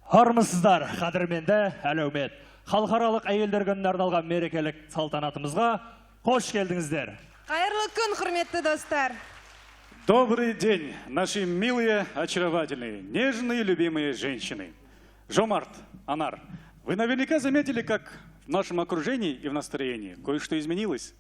Армысыздар, қадірменді әлеумет. Халықаралық әйелдер күніне арналған мерекелік салтанатымызға қош келдіңіздер. Қайырлы күн, құрметті достар. Добрый день, наши милые, очаровательные, нежные, любимые женщины. Жомарт, Анар, вы наверняка заметили, как в нашем окружении и в настроении кое-что изменилось?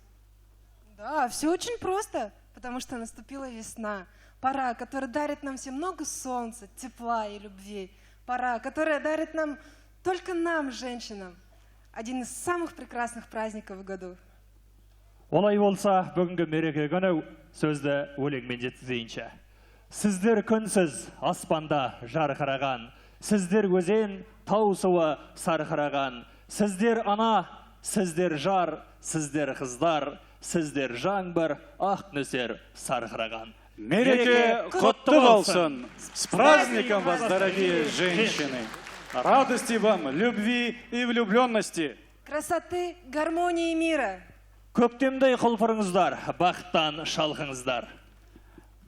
Да, все очень просто, потому что наступила весна. Пора, которая дарит нам всем много солнца, тепла и любви. Пора, которая дарит нам, только нам, женщинам, один из самых прекрасных праздников в году. Олай болса, бүгінгі мереке күні сөзді өлеңмен жеткізейінші. Сіздер күнсіз аспанда жарқыраған, сіздер өзен тау суы сарқыраған, сіздер ана, сіздер жар, сіздер қыздар, сіздер жаңбыр, ақ нөсер сарқыраған. Мереке құтты болсын! С праздником вас, дорогие женщины! Радости вам, любви и влюбленности! Красоты, гармонии мира! Көктемдей құлпырыңыздар, бақыттан шалқыңыздар.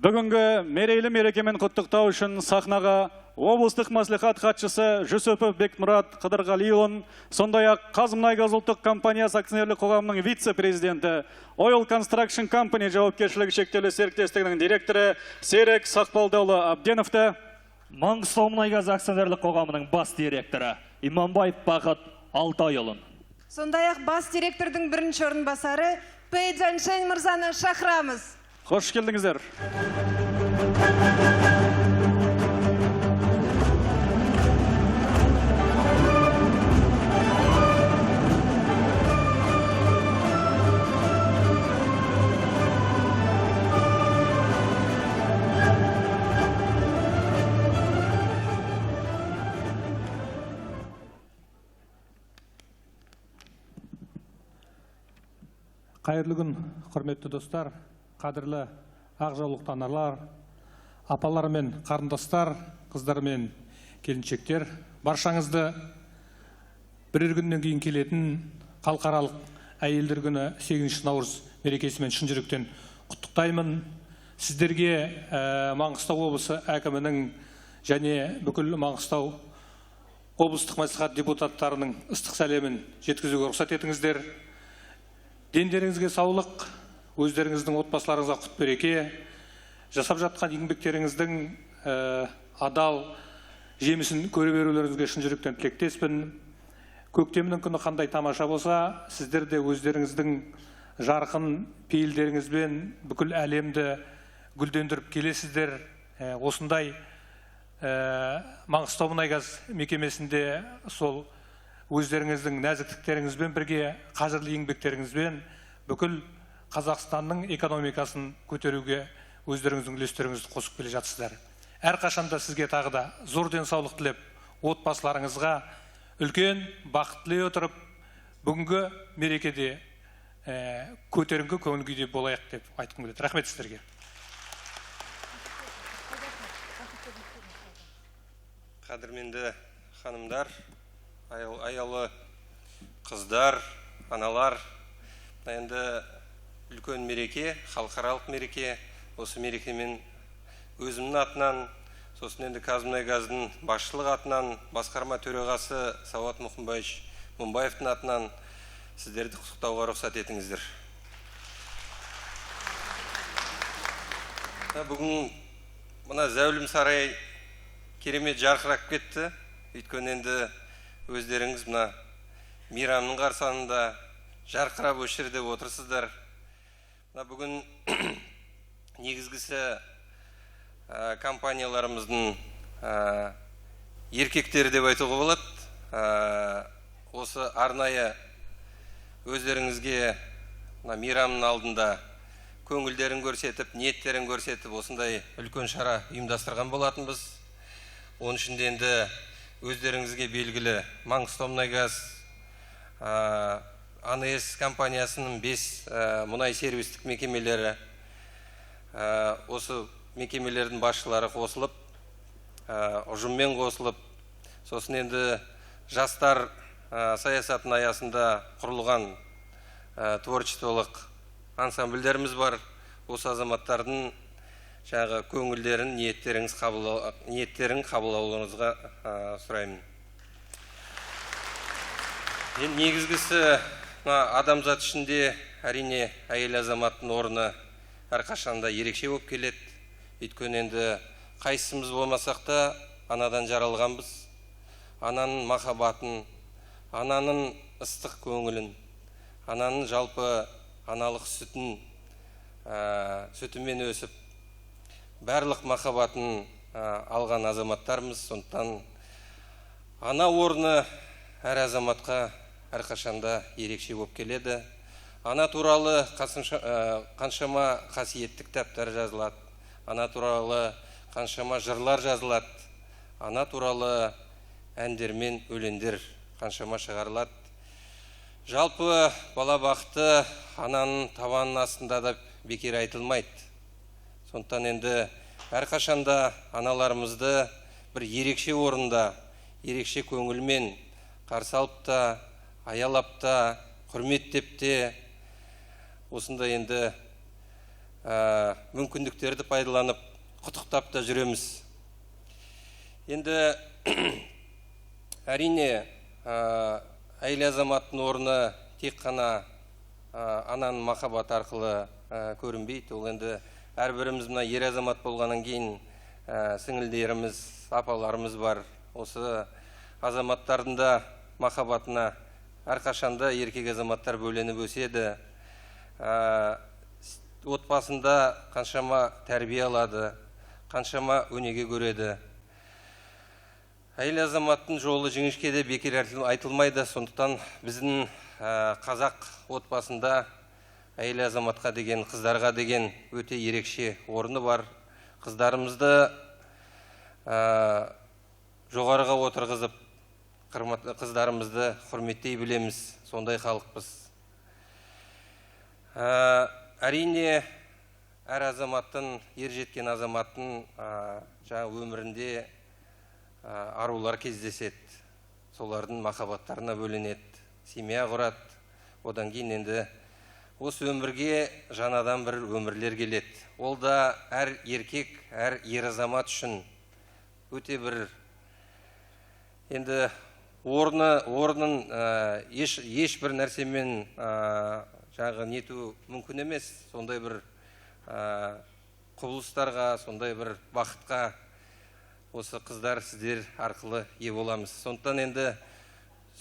Бүгінгі мерейлі мерекемен құттықтау үшін сахнаға облыстық мәслихат хатшысы Жүсіпов Бекмұрат Қыдырғалиұлын, сондай-ақ Қазмұнайгаз ұлттық компаниясы акционерлік қоғамының вице-президенті, Oil Construction Company жауапкершілігі шектеулі серіктестігінің директоры Серік Сақпалдаұлы Абденовті, Маңғыстаумұнайгаз акционерлік қоғамының бас директоры Иманбаев Бақыт Алтайұлын. Сондай-ақ бас директордың бірінші орынбасары Пэй Джаншен мырзаны шақырамыз. Қош келдіңіздер. Қайырлы күн, құрметті достар, қадірлі ақжаулықты аналар, апалар мен қарындастар, қыздар мен келіншектер, баршаңызды бірер күннен кейін келетін халықаралық әйелдер күні 8 наурыз мерекесімен шын жүректен құттықтаймын. Сіздерге Маңғыстау облысы әкімінің және бүкіл Маңғыстау облыстық мәслихат депутаттарының ыстық сәлемін жеткізуге рұқсат етіңіздер. Дендеріңізге саулық, өздеріңіздің отбасыларыңызға құт береке, жасап жатқан еңбектеріңіздің адал жемісін көре берулеріңізге шын жүректен тілектеспін. Көктемнің күні қандай тамаша болса, сіздер де өздеріңіздің жарқын пейілдеріңізбен бүкіл әлемді гүлдендіріп келесіздер. Осындай Маңғыстаумұнайгаз мекемесінде сол өздеріңіздің нәзіктіктеріңізбен бірге, қажырлы еңбектеріңізбен бүкіл Қазақстанның экономикасын көтеруге өздеріңіздің үлестеріңізді қосып келе жатсыздар. Әрқашанда сізге тағы да зор денсаулық тілеп, отбасыларыңызға үлкен бақыт тілей отырып, бүгінгі мерекеде көтеріңкі көңіл күйде болайық деп айтқым келеді. Рахмет сіздерге. Қадірменді ханымдар, аялы қыздар, аналар, енді үлкен мереке, халықаралық мереке. Осы мерекемен өзімнің атынан, сосын енді Қазмұнайгаздың басшылық атынан, басқарма төрағасы Сауат Мұхамбаевтың атынан сіздерді құттықтауға рұқсат етіңіздер. Бүгін мына зәулім сарай керемет жарқырап кетті. Өйткені енді өздеріңіз мына мейрамның қарсаңында жарқырап осы жерде отырсыздар. Бүгін негізгісі компанияларымыздың еркектері деп айтуға болады. Осы арнайы өздеріңізге мейрамның алдында көңілдерін көрсетіп, ниеттерін көрсетіп, осындай үлкен шара ұйымдастырған болатынбыз. Оның ішінде енді өздеріңізге белгілі Маңғыстаумұнайгаз АНС компаниясының 5 мұнай сервистік мекемелері, осы мекемелердің басшылары қосылып, ұжыммен қосылып, сосын енді жастар саясатының аясында құрылған творчестволық ансамбльдеріміз бар. Осы азаматтардың жаңағы көңілдерін, ниеттерін қабылдауыңызға сұраймын. Енді негізгісі адамзат ішінде әрине әйел азаматтың орны әрқашанда ерекше болып келеді. Өйткені енді қайсымыз болмасақ та анадан жаралғанбыз. Ананың махаббатын, ананың ыстық көңілін, ананың жалпы аналық сүтімен өсіп, барлық махаббатын алған азаматтармыз. Сондықтан ана орны әр азаматқа әрқашанда ерекше болып келеді. Ана туралы қаншама қасиетті кітаптар жазылады. Ана туралы қаншама жырлар жазылады. Ана туралы әндер мен өлеңдер қаншама шығарылады. Жалпы бала бақыты ананың табанының астында да бекер айтылмайды. Сондықтан енді әрқашанда аналарымызды бір ерекше орында, ерекше көңілмен қарсы алып та, аялап та, құрметтеп те, осындай енді мүмкіндіктерді пайдаланып, құттықтап та жүреміз. Енді әрине әйел азаматтың орны тек қана ананың махаббаты арқылы көрінбейді. Ол енді әрбіріміз мына ер азамат болғаннан кейін сіңілдеріміз, апаларымыз бар. Осы азаматтардың да махаббатына әрқашанда еркек азаматтар бөленіп өседі. Отбасында қаншама тәрбие алады, қаншама өнеге көреді. Әйел азаматтың жолы жіңішке де бекер айтылмайды. Сондықтан біздің қазақ отбасында әйел азаматқа деген, қыздарға деген өте ерекше орны бар. Қыздарымызды жоғарыға отырғызып, қыздарымызды құрметтей білеміз. Сондай халықпыз. Әрине, әр азаматтың, ер жеткен азаматтың өмірінде арулар кездеседі. Солардың махаббаттарына бөленеді, семья құрады. Одан кейін енді осы өмірге жаңадан бір өмірлер келеді. Ол да әр еркек, әр ер азамат үшін өте бір енді орнын ешбір нәрсемен нету мүмкін емес. Сондай бір құбылыстарға, сондай бір бақытқа осы қыздар, сіздер арқылы ие боламыз. Сондықтан енді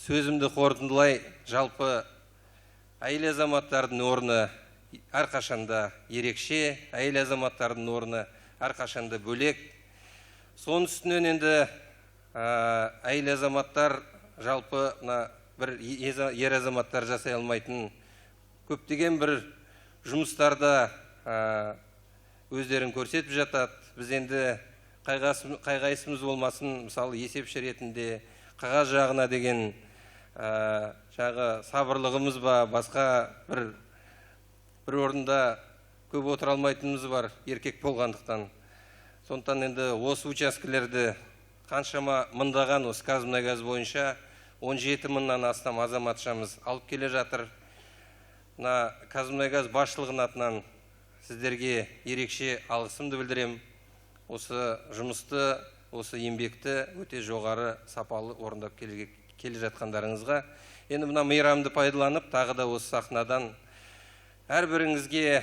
сөзімді қорытындылай, жалпы әйел азаматтардың орны әрқашанда ерекше, әйел азаматтардың орны әрқашанда бөлек. Соның үстінен енді әйел азаматтар жалпы бір ер азаматтар жасай алмайтын көптеген бір жұмыстарда өздерін көрсетіп жатады. Біз енді қайғайсымыз болмасын, мысалы есепші ретінде қағаз жағына деген сабырлығымыз ба, басқа бір орында көп отыра алмайтынымыз бар, еркек болғандықтан. Сондықтан енді осы учаскелерді қаншама мыңдаған осы Қазмұнайгаз бойынша 17 мыңнан астам азаматшамыз алып келе жатыр. Қазмұнайгаз басшылығының атынан сіздерге ерекше алғысымды білдірем. Осы жұмысты, осы еңбекті өте жоғары сапалы орындап келе жатқандарыңызға. Енді мына мейрамды пайдаланып, тағы да осы сахнадан әрбіріңізге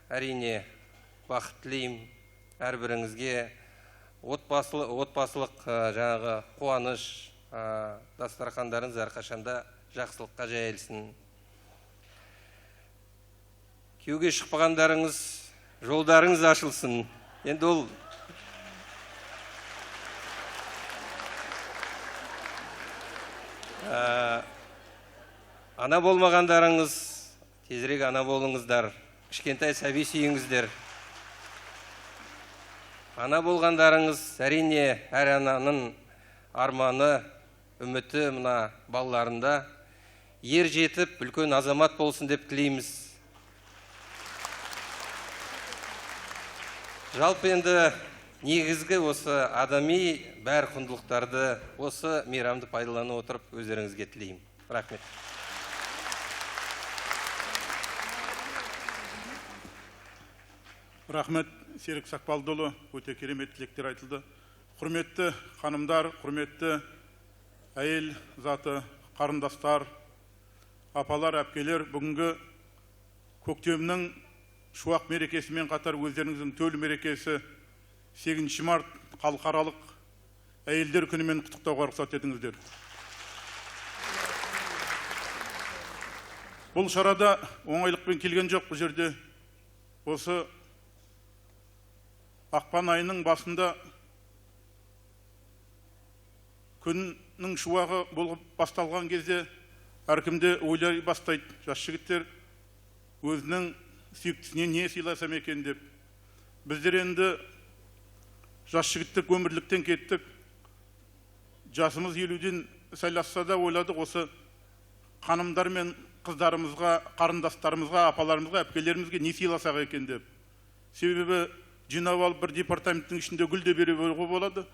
әрине бақыт тілеймін. Әрбіріңізге отбасылық қуаныш, дастархандарыңыз әрқашанда жақсылыққа жайылсын. Күйеуге шықпағандарыңыз, жолдарыңыз ашылсын. Енді ол ана болмағандарыңыз, тезірек ана болыңыздар, кішкентай сәби сүйіңіздер. Ана болғандарыңыз, әрине, әр ананың арманы, үміті мына балаларында ер жетіп, үлкен азамат болсын деп тілейміз. Жалпы енді негізгі осы адами бәр құндылықтарды осы мейрамды пайдалана отырып өздеріңізге тілеймін. Рахмет. Рахмет, Серік Сақпалдыұлы, өте керемет тілектер айтылды. Құрметті ханымдар, құрметті әйел заты қарындастар, апалар, әпкелер, бүгінгі көктемнің шуақ мерекесімен қатар өздеріңіздің төл мерекесі 8 март халықаралық әйелдер күнімен құттықтауға рұқсат етіңіздер. Бұл шарада оңайлықпен келген жоқ. Бұл жерде осы ақпан айының басында күннің шуағы болып басталған кезде әркімде ойлай бастайды. Жас жігіттер өзінің сүйіктісіне не сыйласам екен деп. Біздер енді жас жігіттік өмірліктен кеттік. Жасымыз 50-ден сәл асса да ойладық, осы ханымдар мен қыздарымызға, қарындастарымызға, апаларымызға, әпкелерімізге не сыйласақ екен деп. Себебі жинап алып бір департаменттің ішінде гүл де беруге болады.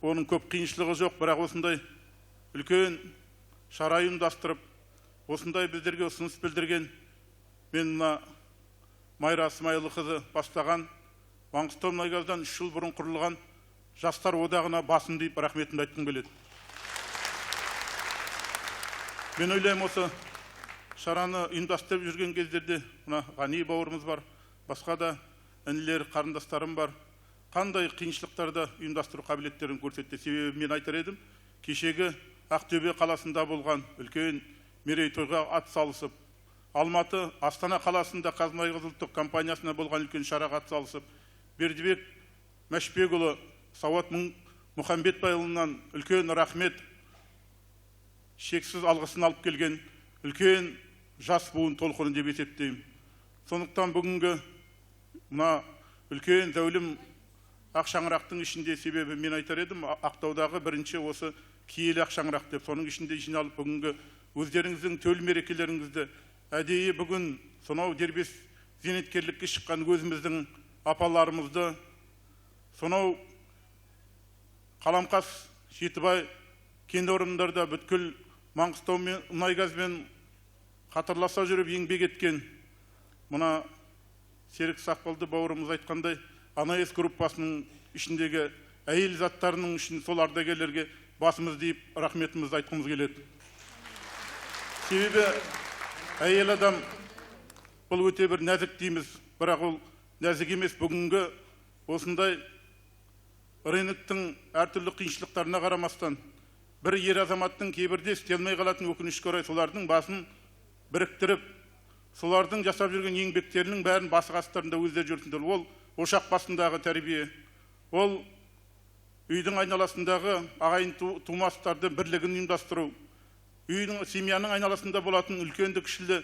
Оның көп қиыншылығы жоқ, бірақ осындай үлкен шара ұйымдастырып, осындай біздерге ұсыныс білдірген мен Майра Смайылқызы бастаған Маңғыстаумұнайгаздан 3 жыл бұрын құрылған жастар одағына басым дейіп рахметімді айтқым келеді. Мен ойлаймын, осы шараны ұйымдастырып жүрген кездерде Ғани бауырымыз бар, басқа да інілер, қарындастарым бар. Қандай қиыншылықтарда ұйымдастыру қабілеттерін көрсетті. Себебі мен айтар едім, кешегі Ақтөбе қаласында болған үлкен мерейтойға ат салысып, Алматы, Астана қаласында Қазмұнайгаз ұлттық компаниясына болған үлкен шараға ат салысып, Бердібек Мәшбекұлы, Сауат Мұхамбетбайұлынан үлкен рахмет, шексіз алғысын алып келген үлкен жас буын толқыны деп есептеймін. Сондықтан бүгінгі үлкен зәулім ақ шаңырақтың ішінде, себебі мен айтар едім, Ақтаудағы бірінші осы киелі ақ шаңырақ деп, соның ішінде жиналып бүгінгі өздеріңіздің төл мерекелеріңізді әдейі бүгін сонау дербес зейнеткерлікке шыққан өзіміздің апаларымызды, сонау Қаламқас, Жетібай кен орындарда бүткіл Маңғыстаумұнайгазбен қатарласа жүріп еңбек еткен мұна Серік Сақпалды бауырымыз айтқандай, АНС группасының ішіндегі әйел заттарының үшін сол ардагерлерге басымыз дейіп рахметімізді айтқымыз келеді. Себебі әйел адам бұл өте бір нәзік дейміз, бірақ ол нәзік емес. Бүгінгі осындай рыноктың әртүрлі қиыншылықтарына қарамастан бір ер азаматтың кейбірде істей алмай қалатын өкінішке орай солардың басын біріктіріп, солардың жасап жүрген еңбектерінің бәрін басы қастарында өздері жүрсіндер. Ол ошақ басындағы тәрбие, ол үйдің айналасындағы ағайын тумастарды бірлігін ұйымдастыру, үйдің, семьяның айналасында болатын үлкенді кішілі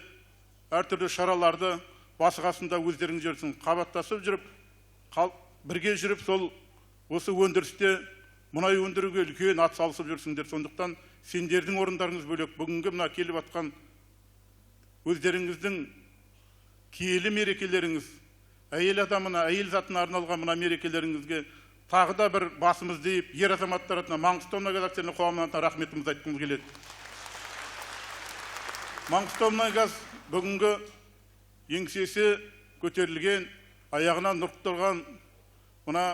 әртүрлі шараларды басы қасында өздеріңіз жүрсін. Қабаттасып жүріп, бірге жүріп, сол осы өндірісте мұнай өндіруге үлкен ат салысып жүрсіңдер. Сондықтан сендердің орындарыңыз бөлек. Бүгінгі мына келіп атқан өздеріңіздің киелі мерекелеріңіз, әйел адамына, әйел затына арналған мына мерекелеріңізге тағы да бір басымыз дейіп, ер азаматтар атына, Маңғыстаумұнайгаз акционерлік қоғамының атына рахметімізді айтқымыз келеді. Маңғыстаумұнайгаз бүгінгі еңсесі көтерілген, аяғынан нұр тұрған мына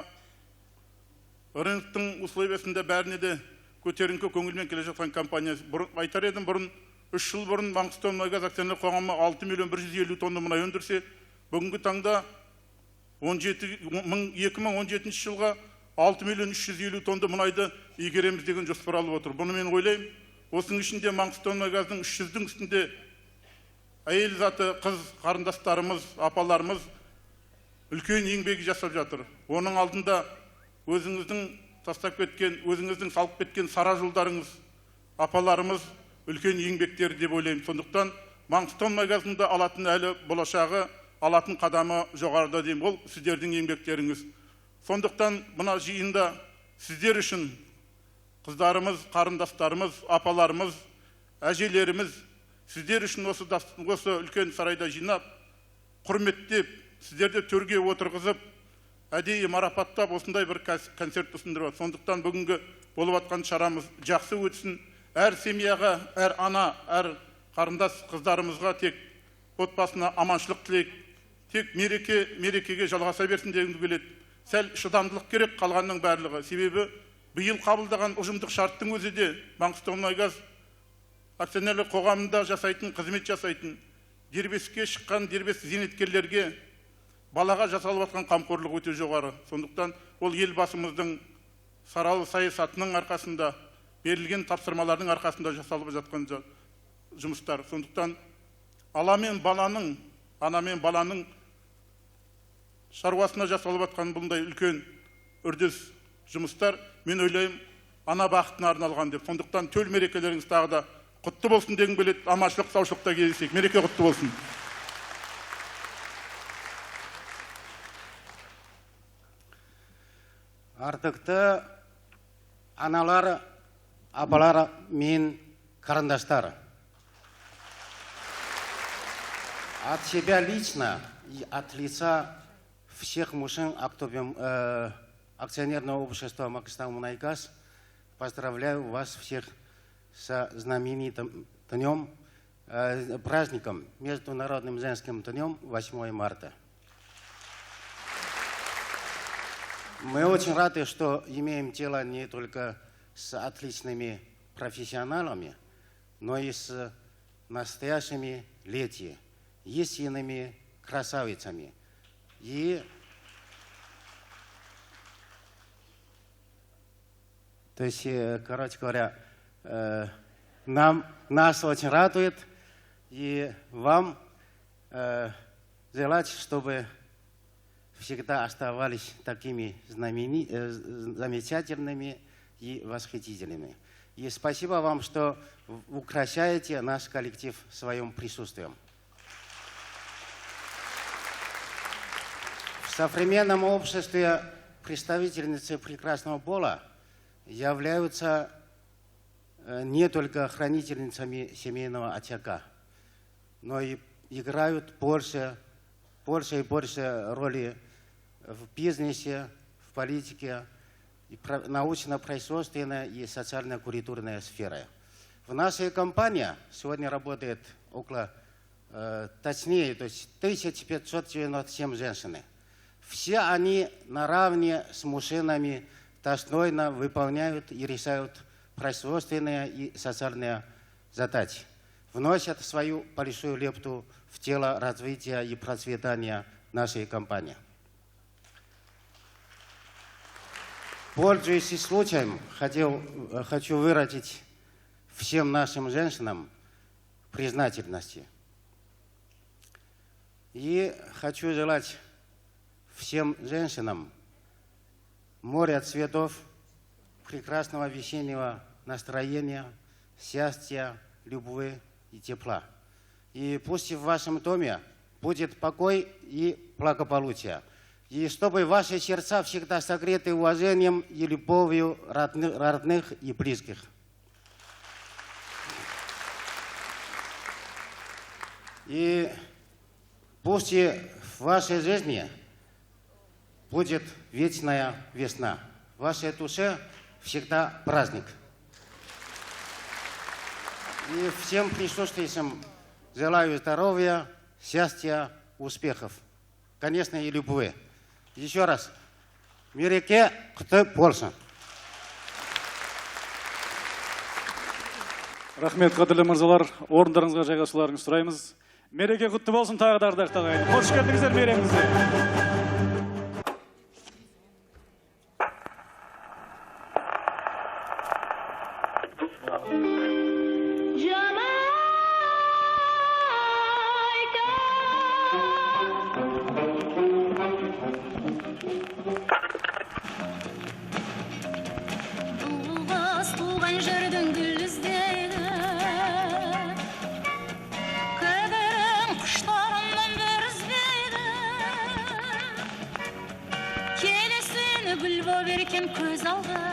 рыноктың условиясында бәріне де көтеріңкі көңілмен келе жатқан компания. Айтар едім, бұрын 3 жыл бұрын Маңғыстаумұнайгаз акционерлік қоғамы 6.150.000 тонна мұнай өндірсе, бүгінгі таңда 2017 жылға 6.350.000 тонна мұнайды игереміз деген жоспар алып отыр. Бұны мен ойлаймын, осының ішінде Маңғыстаумұнайгаздың 300-дің үстінде әйел заты, қыз қарындастарымыз, апаларымыз үлкен еңбек жасап жатыр. Оның алдында өзіңіздің тастап кеткен, өзіңіздің салып кеткен сара жолдарыңыз, апаларымыз үлкен еңбектер деп ойлаймын. Сондықтан Маңғыстаумұнайгаздың да алатын әлі болашағы, алатын қадамы жоғарыда деймін. Ол сіздердің еңбектеріңіз. Сондықтан мына жиында сіздер үшін қыздарымыз, қарындастарымыз, апаларымыз, әжелеріміз сіздер үшін осы үлкен сарайда жинап, құрметтеп, сіздерді төрге отырғызып, әдейі марапаттап, осындай бір концерт ұсындырып. Сондықтан бүгінгі болып атқан шарамыз жақсы өтсін. Әр семьяға, әр ана, әр қарындас қыздарымызға тек отбасына аманшылық тілейік. Тек мерекеге жалғаса берсін дегім келеді. Сәл шыдамдылық керек, қалғанның барлығы. Себебі биыл қабылдаған ұжымдық шарттың өзі де Маңғыстаумұнайгаз акционерлік қоғамында жасайтын, қызмет жасайтын, дербеске шыққан дербес зейнеткерлерге балаға жасалып жатқан қамқорлық өте жоғары. Сондықтан ол елбасымыздың саралы саясатының арқасында, берілген тапсырмалардың арқасында жасалып жатқан жұмыстар. Сондықтан ана мен баланың шаруасына жасалып жатқан бұндай үлкен үрдіс жұмыстар, мен ойлаймын, ана бақытына арналған деп. Сондықтан төл мерекелеріңіз тағы да құтты болсын дегім келеді. Аманшылық, саушылықта кездесейік. Мереке құтты болсын. Ардықты аналар, апалар мен қарындаштар. От себя лично и от лица всех мужчин акционерного общества «Мангыстаумунайгаз» поздравляю вас всех со знаменитым днем, праздником, Международным женским днем 8 марта. Мы очень рады, что имеем дело не только с отличными профессионалами, но и с настоящими леди, истинными красавицами. И то есть, короче говоря, нас очень радует, и вам желать, чтобы всегда оставались такими замечательными и восхитительными. И спасибо вам, что украшаете наш коллектив своим присутствием. В современном обществе представительницы прекрасного пола являются не только хранительницами семейного очага, но и играют больше и больше роли в бизнесе, в политике, научно-производственной и социально-культурной сфере. В нашей компании сегодня работает точнее, то есть 1597 женщин. Все они наравне с мужчинами достойно выполняют и решают производственные и социальные задачи, вносят свою большую лепту в дело развития и процветания нашей компании. Пользуясь случаем, хочу выразить всем нашим женщинам признательности. И хочу желать всем женщинам моря цветов, прекрасного весеннего настроения, счастья, любви и тепла. И пусть в вашем доме будет покой и благополучие. И чтобы ваши сердца всегда согреты уважением и любовью родных и близких. И пусть в вашей жизни будет вечная весна. В вашей душе всегда праздник. И всем присутствующим желаю здоровья, счастья, успехов. Конечно, и любви. Еще раз. Мереке құтты болсын. Рахмет, қадірлі мырзалар, орындарыңызға жайғасуларыңызды сұраймыз. Мереке құтты болсын, тағы да ардақты ағайын. Қош келдіңіздер меремізге. Беркен көз алдыма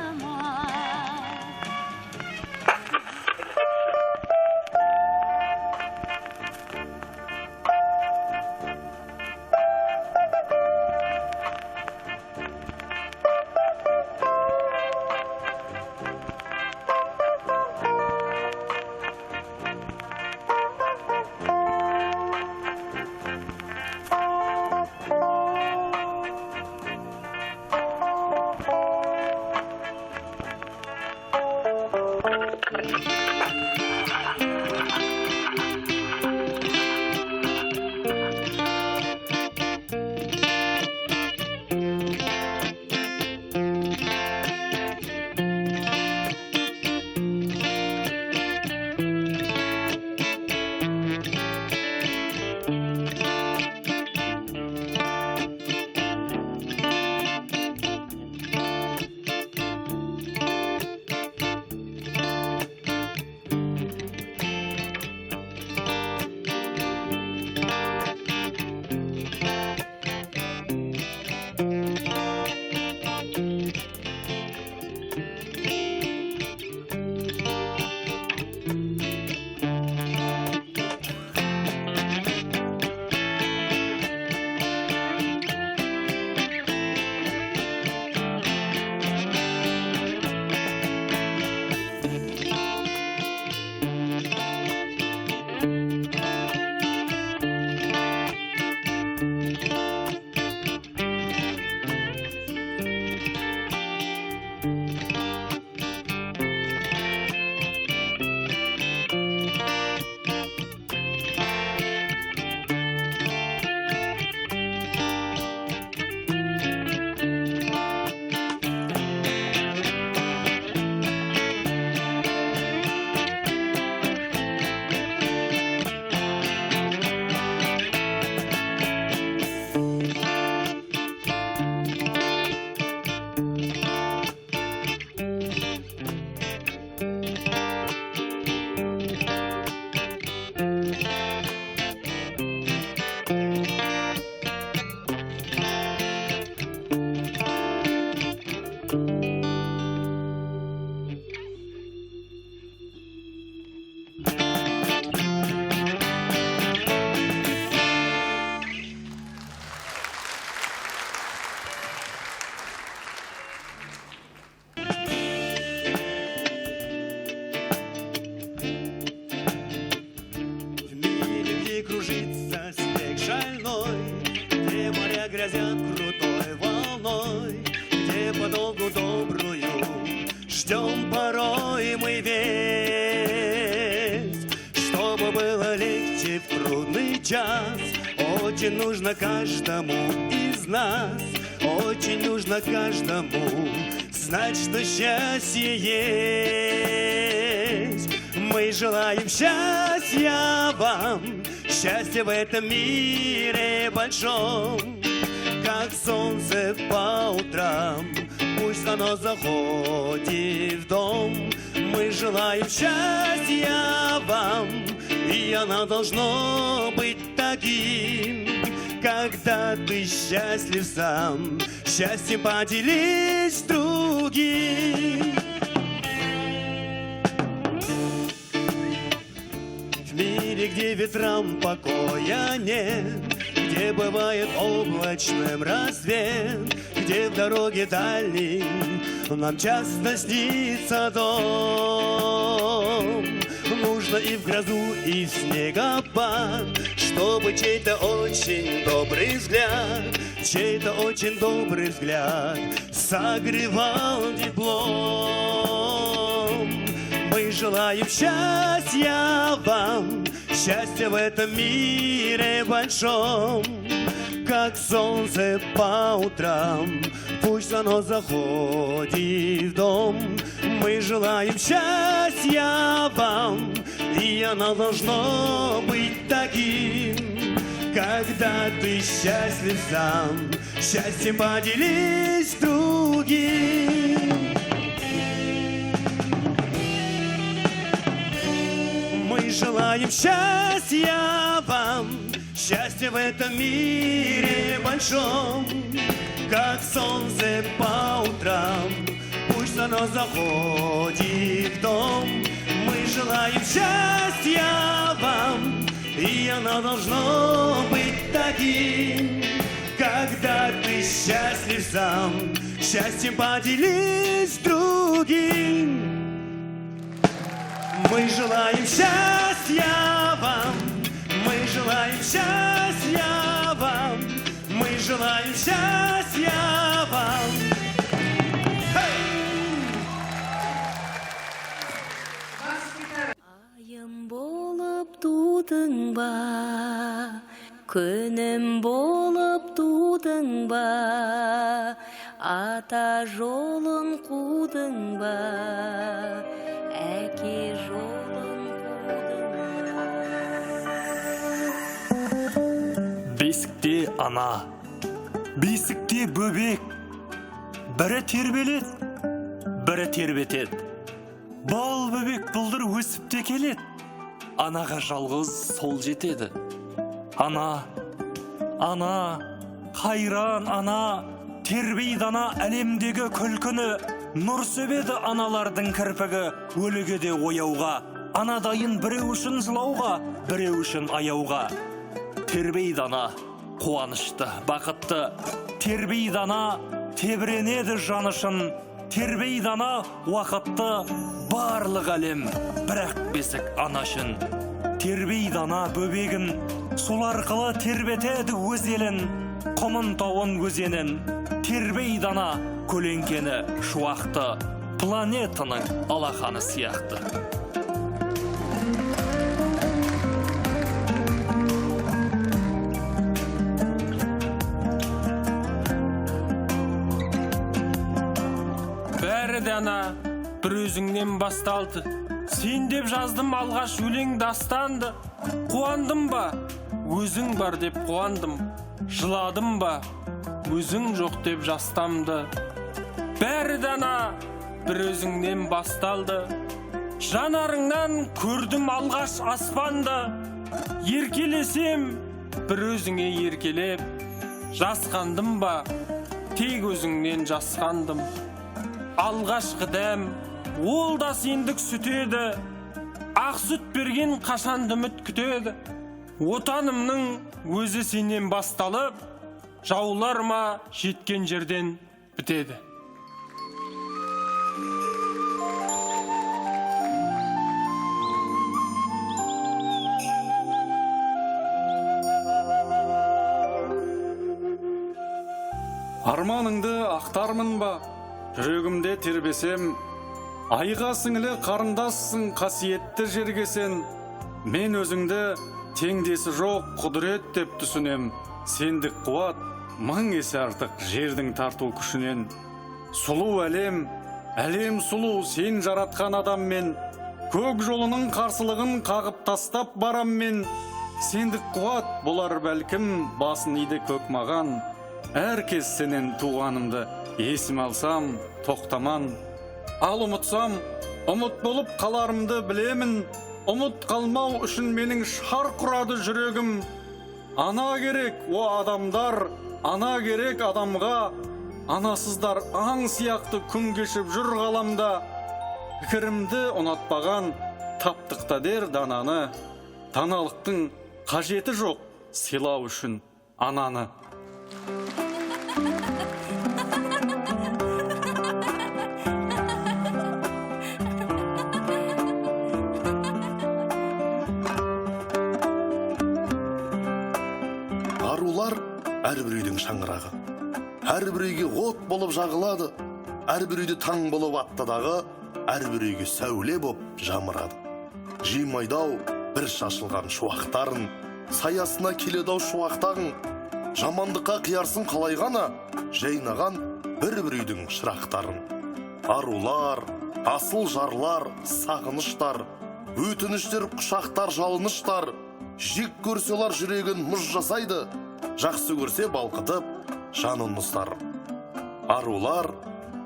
В мире, где кружится снег шальной, где моря грозят крутой волной, где подолгу добрую ждем порой мы весть, чтобы было легче в трудный час. Очень нужно каждому из нас, очень нужно каждому знать, что счастье есть. Мы желаем счастья вам, счастья в этом мире большом, как солнце по утрам, пусть оно заходит в дом. Мы желаем счастья вам, и оно должно быть таким, когда ты счастлив сам, счастьем поделись с другим. В мире, где ветрам покоя нет, где бывает облачным рассвет, где в дороге дальней нам часто снится дом. Нужно и в грозу, и в снегопад, чтобы чей-то очень добрый взгляд, чей-то очень добрый взгляд согревал теплом. Мы желаем счастья вам, счастья в этом мире большом, как солнце по утрам, пусть оно заходит в дом. Мы желаем счастья вам, и оно должно быть таким, когда ты счастлив сам, счастьем поделись с другим. Мы желаем счастья вам, счастья в этом мире большом, как солнце по утрам, пусть оно заходит в дом. Мы желаем счастья вам, и оно должно быть таким, когда ты счастлив сам, счастьем поделись с другим. Мы желаем счастья вам, мы желаем счастья вам, мы желаем счастья вам. Айым болып тудың ба, күнім болып тудың ба, ата жолын қудың ба, әке жолын қудың ба. Бесікте ана, бесікте бөбек, бірі тербелет, бірі тербетет. Бал бөбек бұлдыр өсіп те келет, анаға жалғыз сол жетеді. Ана, ана, қайран ана, тербейді ана әлемдегі күлкіні, нұр сөбеді аналардың кірпігі, өлігеде ояуға, анадайын біреу үшін жылауға, біреу үшін аяуға. Тербейді ана, қуанышты, бақытты, тербейді ана, тебіренеді жанышын, тербейді ана, уақытты, барлық әлем, бірақ бесік анашын. Тербейді ана бөбегін, сол арқылы тербетеді өз елін, құмын тауын өзенін. Тербейді ана көлеңкені, шуақты, планетаның алақаны сияқты. Бәрі де ана бір өзіңнен басталды. Сен деп жаздым алғаш өлең дастанды. Қуандым ба, өзің бар деп қуандым. Жыладым ба, өзің жоқ деп жастамды. Бәрі де ана бір өзіңнен басталды. Жанарыңнан көрдім алғаш аспанды. Еркелесем, бір өзіңе еркелеп. Жасқандым ба, тек өзіңнен жасқандым. алғашқы дәм, ол да сендік сүт еді. Ақ сүт берген қашанды үміт күтеді. Отанымның өзі сенен басталып, жауларыма жеткен жерден бітеді. Арманыңды ақтармын ба, жүрегімде тербесем, айға сіңілі қарындассың қасиетті жергесен, мен өзіңді теңдесі жоқ құдірет деп түсінем, сендік қуат мың есе артық жердің тарту күшінен. Сұлу әлем, әлем сұлу сен жаратқан адаммен, көк жолының қарсылығын қағып тастап барам мен, сендік қуат болар бәлкім басын иді көк маған. Әркез сенен туғанымды есім алсам, тоқтаман. Ал ұмытсам, ұмыт болып қаларымды білемін. Ұмыт қалмау үшін менің шарқ ұрады жүрегім. Ана керек о адамдар, ана керек адамға. Анасыздар аң сияқты күн кешіп жүр ғаламда. Пікірімді ұнатпаған таптықта дер дананы. Даналықтың қажеті жоқ сыйлау үшін ананы. Арулар әрбір үйдің шаңырағы, әрбір үйге от болып жағылады, әрбір үйде таң болып аттадағы, әрбір үйге сәуле болып жамырады. Жимайдау бір шашылған шуақтарын, саясына келедау шуақтағың, жамандыққа қиярсын қалай ғана, жайнаған бір-бір үйдің шырақтарын. Арулар, асыл жарлар, сағыныштар, өтініштер, құшақтар, жалыныштар, жек көрселар жүрегін мұз жасайды, жақсы көрсе балқытып жанын мұстар. Арулар,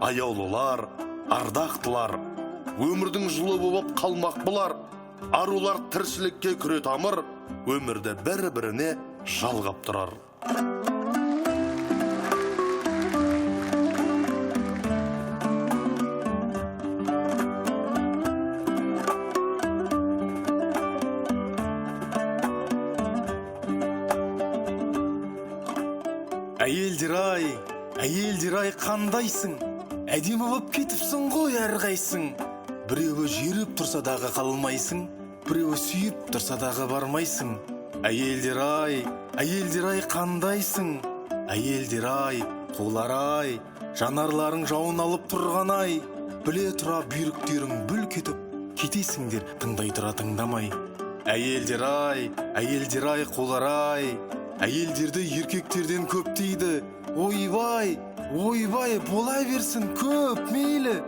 аяулылар, ардақтылар, өмірдің жылы болып қалмақ бұлар. Арулар тіршілікке күре тамыр, өмірді бір-біріне жалғап тұрар. Әйелдер ай қандайсың? Әдемі болып кетіпсің ғой әрқайсың. Біреуі жеріп тұрса дағы қалмайсың, біреуі сүйіп тұрса дағы бармайсың. Әйелдер ай қандайсың? Әйелдер ай, қулар ай, жанарларың жауын алып тұрған ай. Біле тұра бүйріктерің бүл кетіп, кетесіңдер тыңдай тұра тыңдамай. Әйелдер ай, қулар ай, әйелдерді еркектерден көп дейді. Ойбай, бола берсін көп мейлі.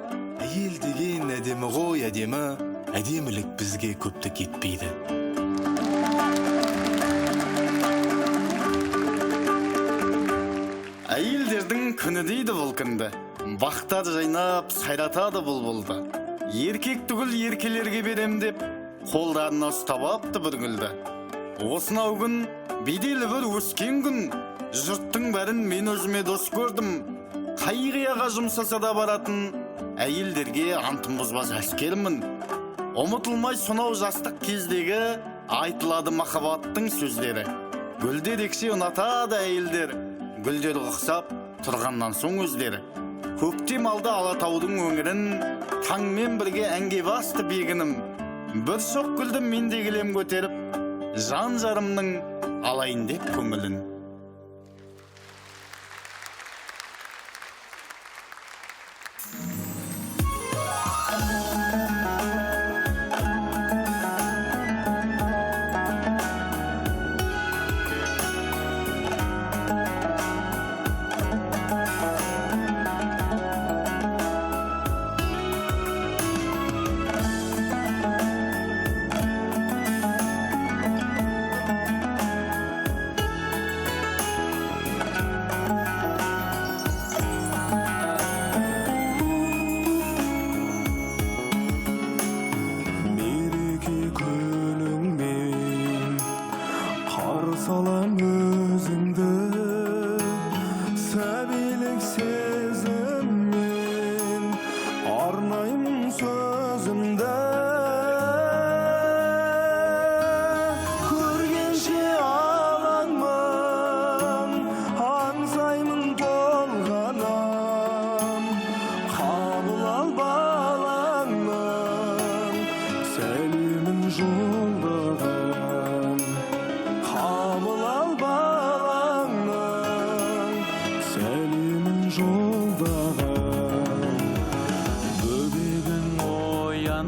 Әйел деген әдемі ғой әдемі, әдемілік бізге көпті кетпейді. Әйелдердің күні дейді бұл күнді, бақтады жайнап, сайратады бұлбұлды. Еркек түгіл еркелерге берем деп, қолдарына ұстап апты бір гүлді. Осынау күн беделі бір өскен күн, жұрттың бәрін мен өзіме дос көрдім. Қайғияға жұмсаса да баратын, әйелдерге антым бұзбас әскермін. Ұмытылмай сонау жастық кездегі айтылады махаббаттың сөздері. Гүлдерекше ұнатады әйелдер, гүлдер ұқсап тұрғаннан соң өздері. Көктем алды Алатаудың өңірін, таңмен бірге әнге басты бегінім. Бір шоқ гүлді мен де келем көтеріп, жан жарымның алайын деп көңілін.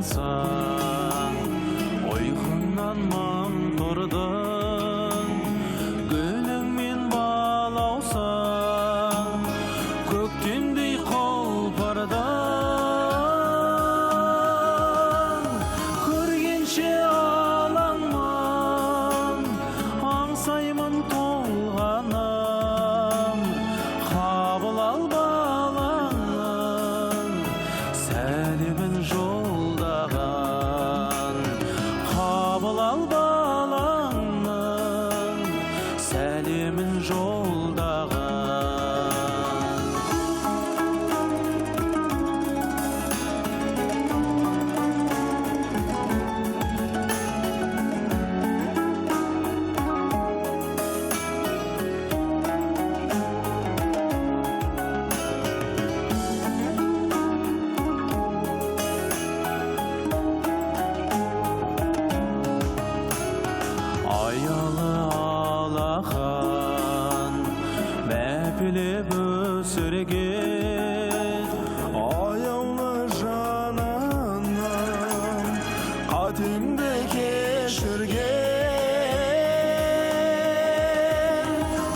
оянсаң, ойқыңнан маң тұрдың, гүліңмен балаусаң, көктемдей қолпардан, көргенше алаңмын, аңсаймын толғанын, қабыл ал балаңның сәлемін жолдаған, қабыл ал балаңның сәлемін жолдаған. Аялы алақан мәпелеп өсірген, аяулы жанынан қатеңді кешірген,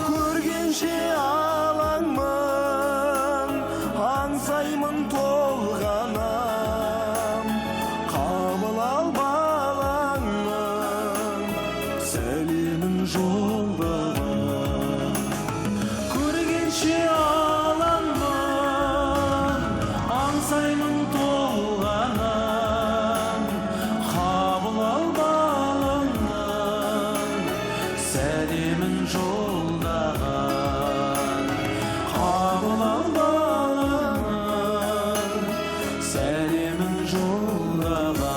көргенше алаңмын, аңсаймын толғанам, қабыл ал балаңның сәлемін жолдаған. Көргенше алаңмын, аңсаймын толғанам, қабыл ал балаңның сәлемін жолдаған. Қабыл ал балаңның сәлемін жолдаған.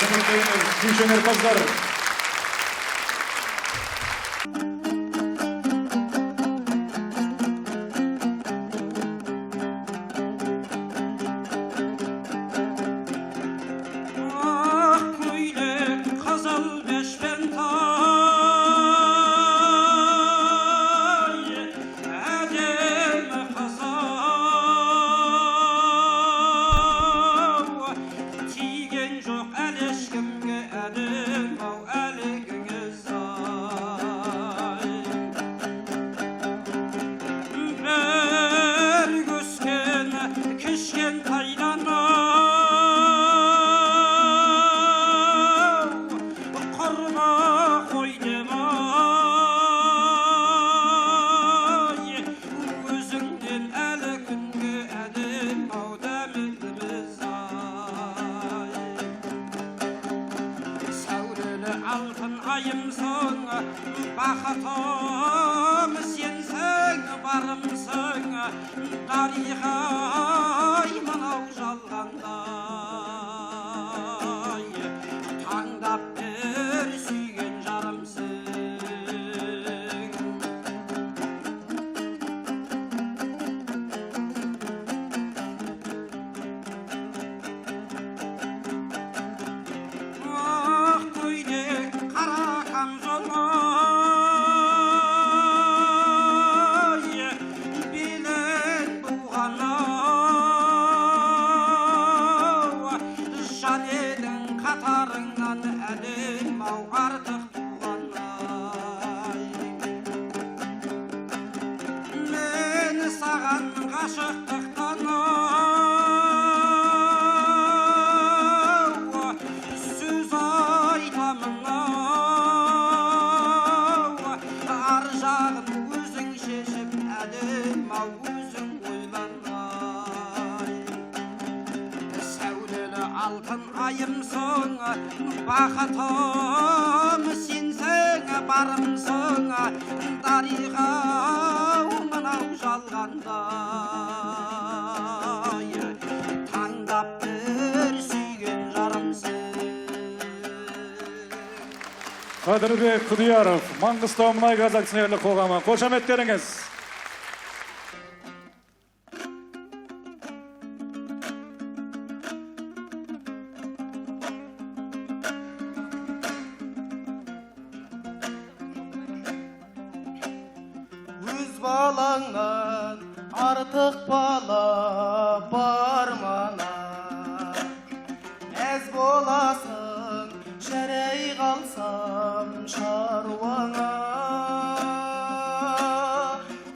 Сүйшенерпаздар. Бақытым сенсің, барымсың, дариғай мынау жалғандай. Таңдап бір сүйген жарымсың. Ақ көйлек, қара камзолы ғашықтықтан сөз айтамын ар жағын өзің шешіп әдем-ау өзің ойланай. Сәулелі алтын айымсың, бақытым сенсің, барымсың, дариға-ау мынау жалғандай. Таңдап бір сүйген жарымсың. Қадырбек Құдияров, Маңғыстау Мұнай-газ акционерлік қоғамы. Қошаметтеріңіз. Өз балаңнан артық бала бар мана. Әз боласың, жарай қалсам шаруаңа.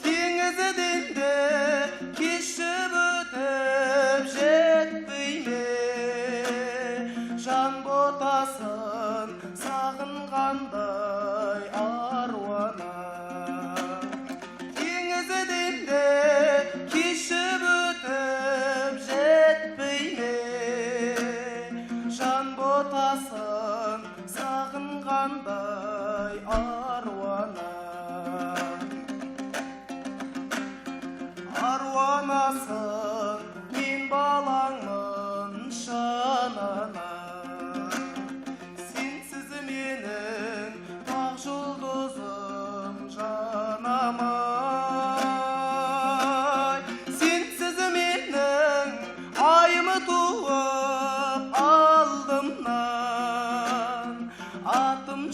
Теңізіден де кешіп өтіп жетпей ме? Жан ботасын сағынғандай аруана. Кешіп өтіп жетпей ме? Жан ботасын сағынғандай аруана. Аруанасың, мен балаңмын шанана. Сенсіз менің ақ жұлдызым жанама.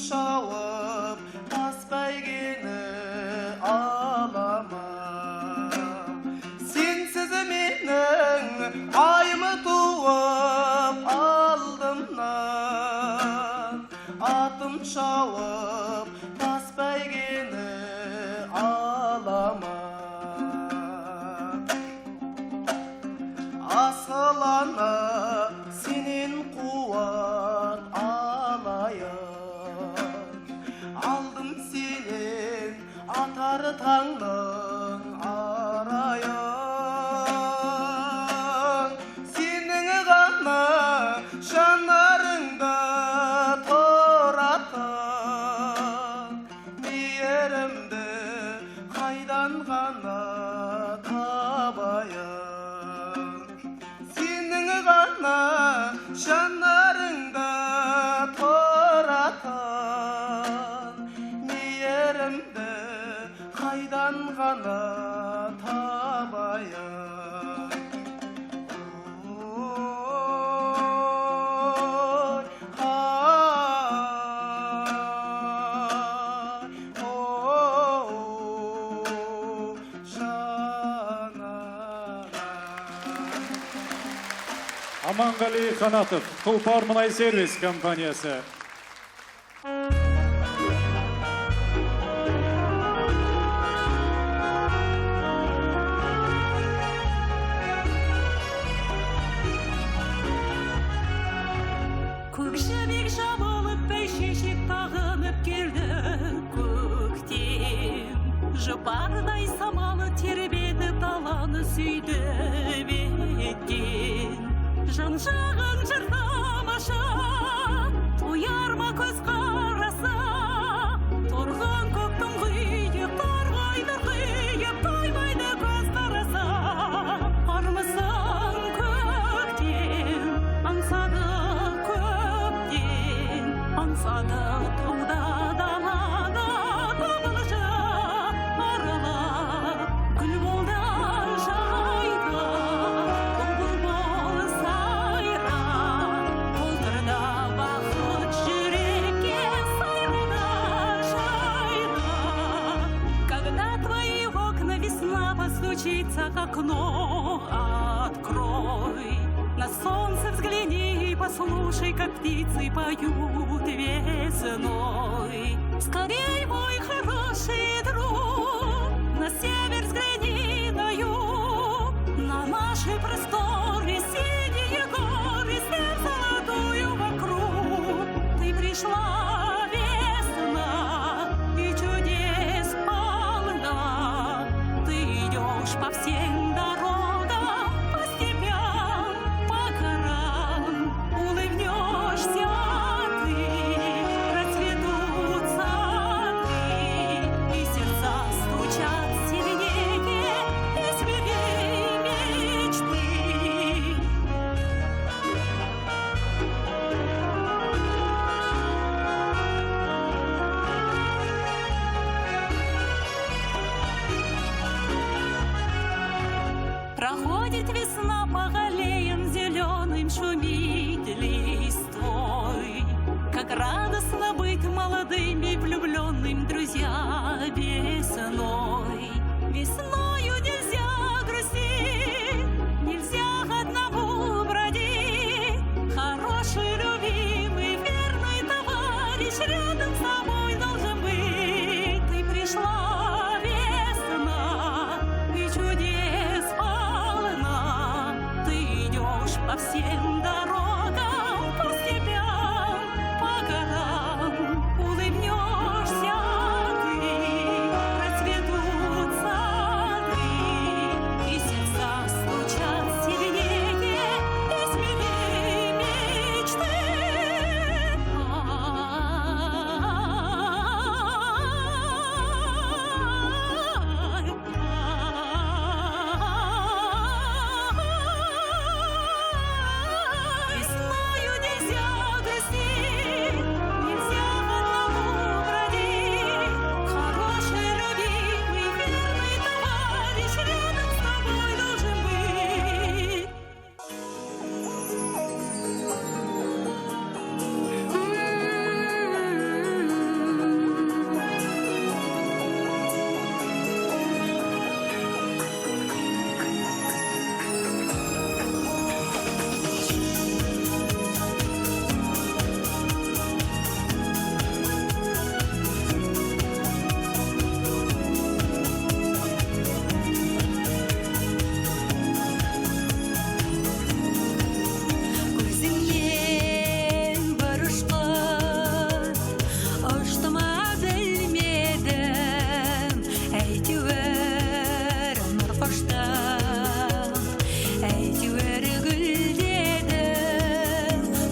Шауып тас бәйгені алама. Сенсіз менің айымы туып алдымнан. Атым шауып тас бәйгені алама. Асыл ана сенен қуат алайын. Алдым сенен атар таңның арайын. Сенің ғана жанарыңда тұратын. Мейірімді қайдан ғана табайын. Сенің ғана жанарыңда Аманғали Қанатов, Тұлпар мұнай сервис компаниясы. Көк жібек жабылып бәйшешек тағынып келді көктем. Жұпардай самалы тербетіп даланы сүйді беткен. Жан-жағың жыр тамаша, тояр ма көз қараса, торған көктің құйып, торғайдыр құйып, тоймайды көз қараса. Армысың көктем, аңсады көптен, аңсады тауда далада, табылышы аралап, гүл болды жайда, бұлбұл сайра, толтырды бақыт жүрекке, сайрада жайда. Когда твои окна весна постучится к окну, открой. На солнце взгляни и послушай, как птицы поют весной. Скорей, мой хороший друг, на север взгляни на юг, на наши просторы синие горы, степь золотую вокруг. Ты пришла весна, и чудес полна. Ты идешь по всем дорогам, по степям, по горам. Улыбнешься ты, расцветут сады, и сердца стучат сильнее, и смелее мечты. Проходит весна по аллеям зеленым, шумит листвой. Как радостно быть молодым и влюбленным, друзья, весной. Весною нельзя грустить, нельзя одному бродить. Хороший, любимый, верный товарищ рядом с тобой должен быть. Ты пришла весна, и чудес полна. Ты идешь по всем дорогам, по степям, по горам. Улыбнешься ты, расцветут сады, и сердца стучат сильнее, и смелее мечты. Весною нельзя грустить, нельзя одному бродить. Хороший, любимый, верный товарищ рядом с тобой должен быть. Көзіңнен бір ұшқын ұшты ма білмедім, әйтеуір нұр құштым, әйтеуір гүлдедім.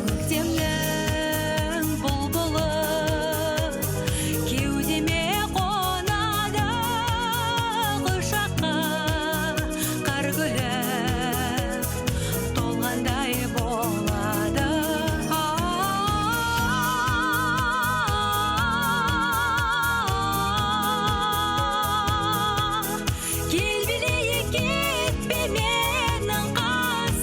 Көктемнің бұлбұлы кеудеме қонады, құшаққа қар күліп толғандай болады. Кел билейік кетпе менің қас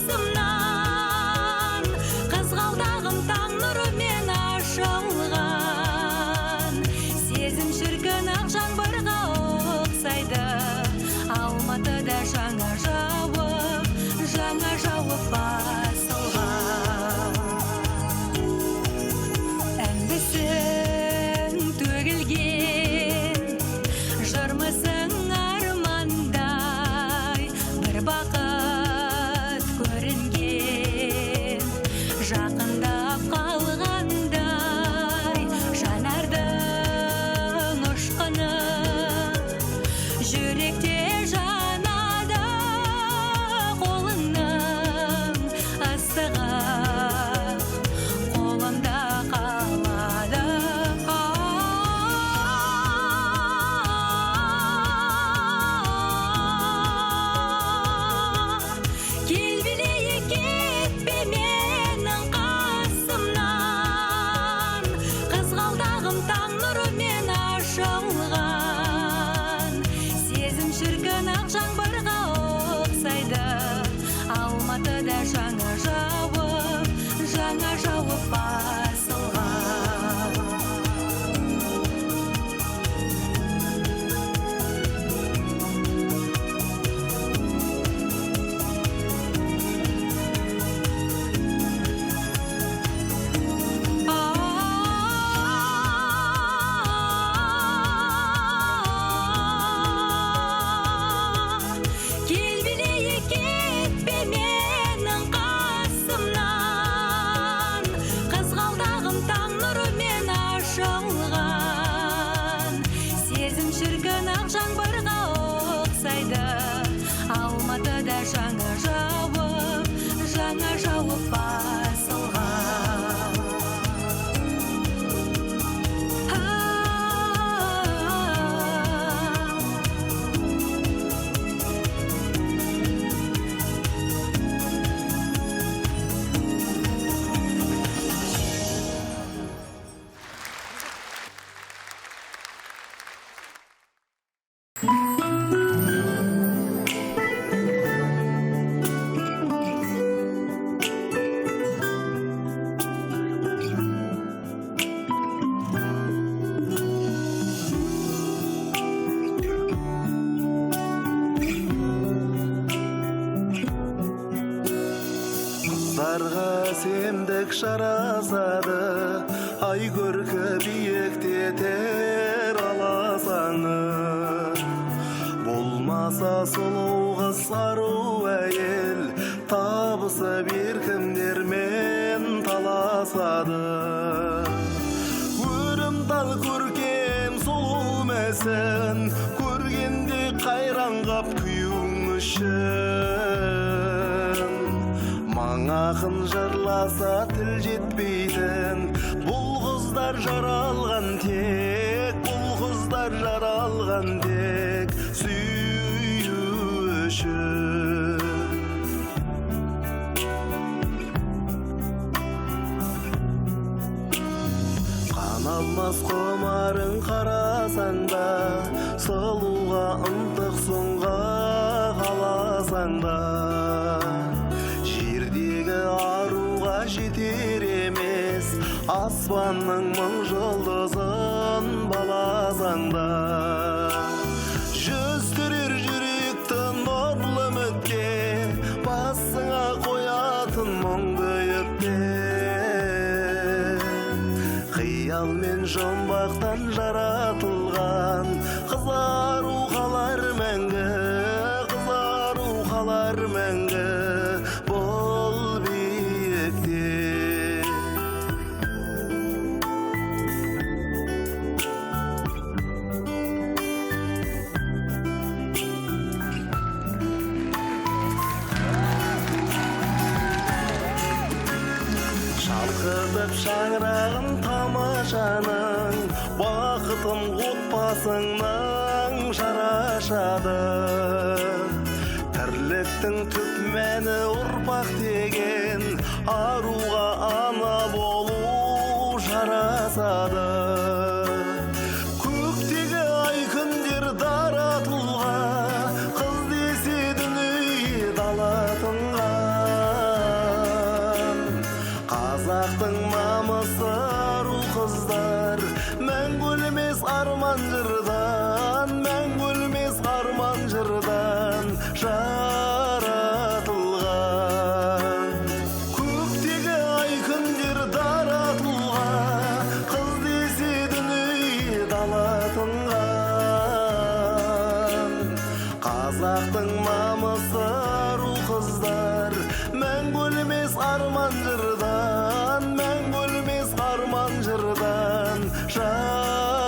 жаңа жауып басылған. Кел билейік кетпе менің қасымнан, қызғалдағым таң нұрымен ашылған. Сезім шіркін ақ жаңбырға ұқсайды, Алматыда жаңа жауып басылған. Қыздарға семдік жарасады, ай көркі биіктетер аласаңы. Болмаса сұлу қыз ару әйел, табысып еркіндермен таласады. Өрімтал көркем сұлу мәсін, көргенде қайран қап күйің үшін. Ақын жырласа тіл жетпейтін, бұл қыздар жаралған тек сүю үшін. Қаналмас құмарың қарасаң да, сұлуға ынтық соңға қаласаң да, аруға жетер емес, аспанның мың жұлдызын баласаңда. Жүздірер жүректі нұрлы үмітке, басыңа қоятын мұңды ертең. Қиял мен жұмбақтан жаратылған, қызару қалар мәңгі, шалқытып шаңырағын тамашаның, бақытым отбасыңнан жарашады. Тірліктің түп мәні ұрпақ деген, аруға ана болу жарасады. Көктегі ай күндер дара тұлға, қыз десе дүние дала тұнған. Қазақтың намысы ару қыздар, мәңгі өлмес арман жырдан, жаратылған. Көктегі ай күндер дара тұлға, қыз десе дүние дала тұнған. Қазақтың намысы ару қыздар, мәңгі өлмес арман жырдан, жаратылған.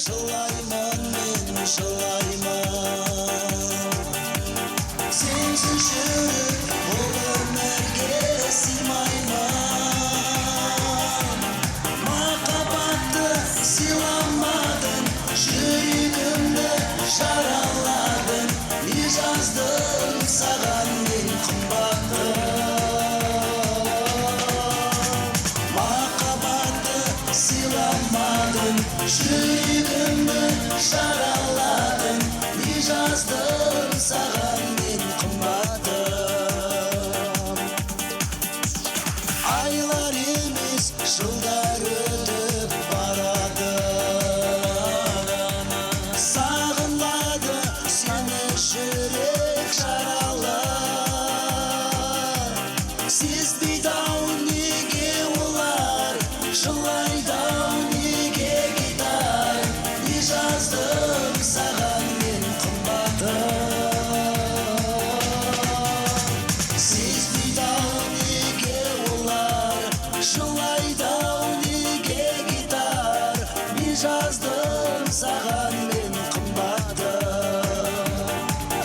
жылаймын мен жылаймын сенсіз жүріп бұл өмірге сыймаймын махаббатты сыйламадың жүрегімді жараладың не жаздым саған мен қымбатты махаббатты сыйламадың жүрегімді жараладың не жаздым саған мен қымбатым айлар емес жылдар өтіп барады сағынады сені жүрек жаралы сезбейді-ау неге олар жылайды-ау неге гитар не жаздым саған мен қымбатым сезбейді-ау неге олар жылайды-ау неге гитар не жаздым саған мен қымбатым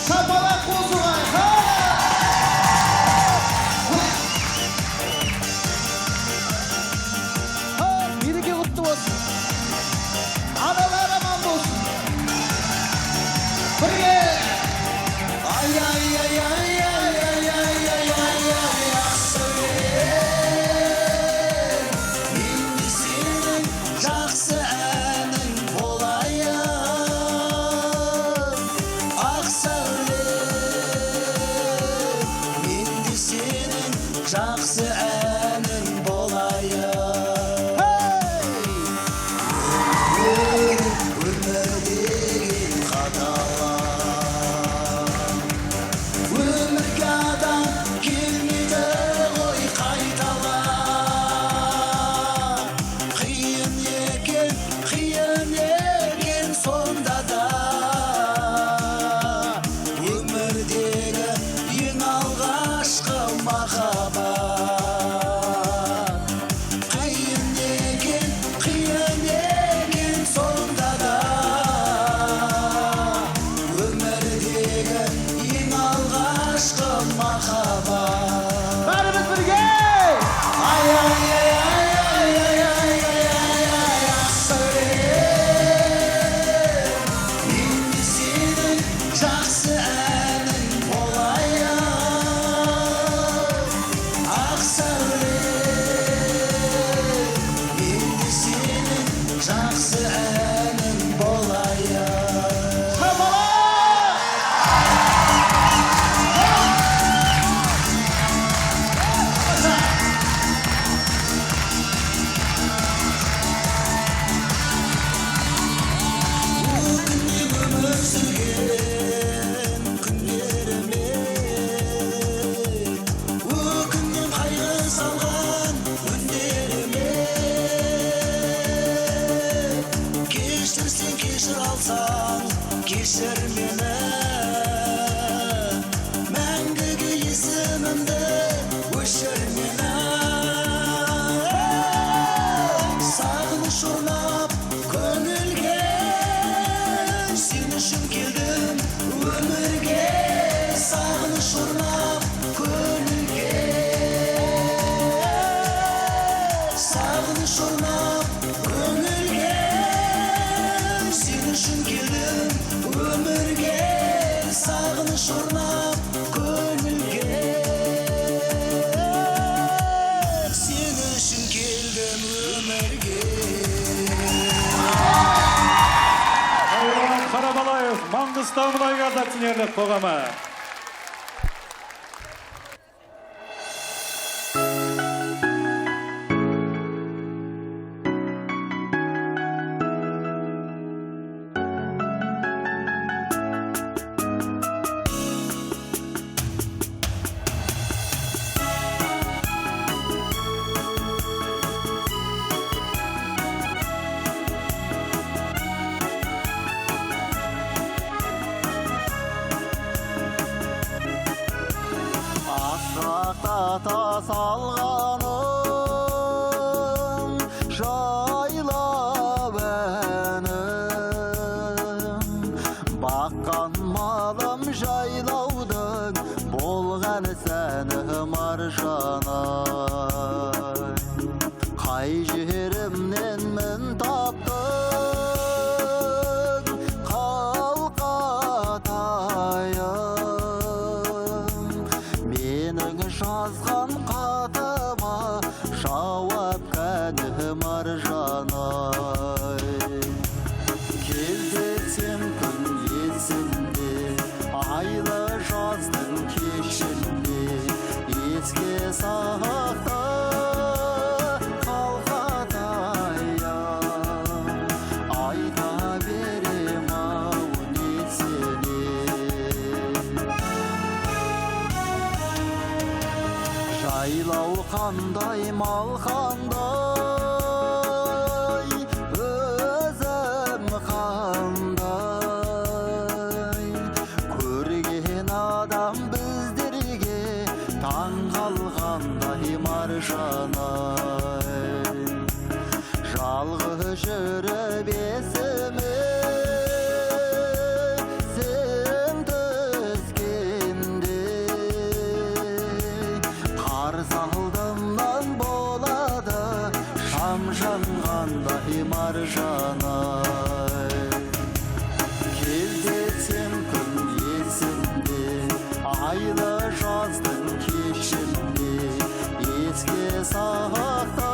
шапалақ қосуға мереке құтты болсын аналар аман болсын бірге ай ай ай ай ай ай ай ай ай ай ақсәулем мен де сенің жақсы әнің болайын ақсәулем мен де сенің жақсы әнің болайын өмір деген қадалам өмірге адам келмейді ғой қайталап қиын екен сонда да өмірдегі ең алғашқы махаббат қиын екен сонда да өмірдегі ең алғашқы махаббат бәріміз бірге ай ай ай ай ай ай ай ай ай ақсәулем мен де сенің жақсы әнің болайын ақсәулем мен де сенің жақсы әнің болайын өкінем өмір сүрген күндеріме өкінем қайғы салған үндеріме кешірсең кешір алсаң кешір мені мәңгіге есімімді өшір мені сағыныш орнап көңілге сен үшін келдім өмірге сағыныш орнап көңілге сағыныш орнап көңілге сен үшін келдім өмірге сағыныш орнап көңілге сен үшін келдім өмірге Қайран Қарабалаев, Маңғыстау мұнай-газ акционерлік қоғамы. ата салғаным жайлап әнім жерімнен мін таптың қалқатайым менің жазған қатыма жауап кәні маржанай келдесем күн есімде айлы жаздың кешінде еске сақта жайлау қандай мал қандай өзім қандай көрген адам біздерге таң қалғандай маржанай жалғыз жүріп есіме сен түскенде қарсы алдымнан болады шам жанғандай маржанай келдесем күн есімде айлы жаздың кешінде еске сақта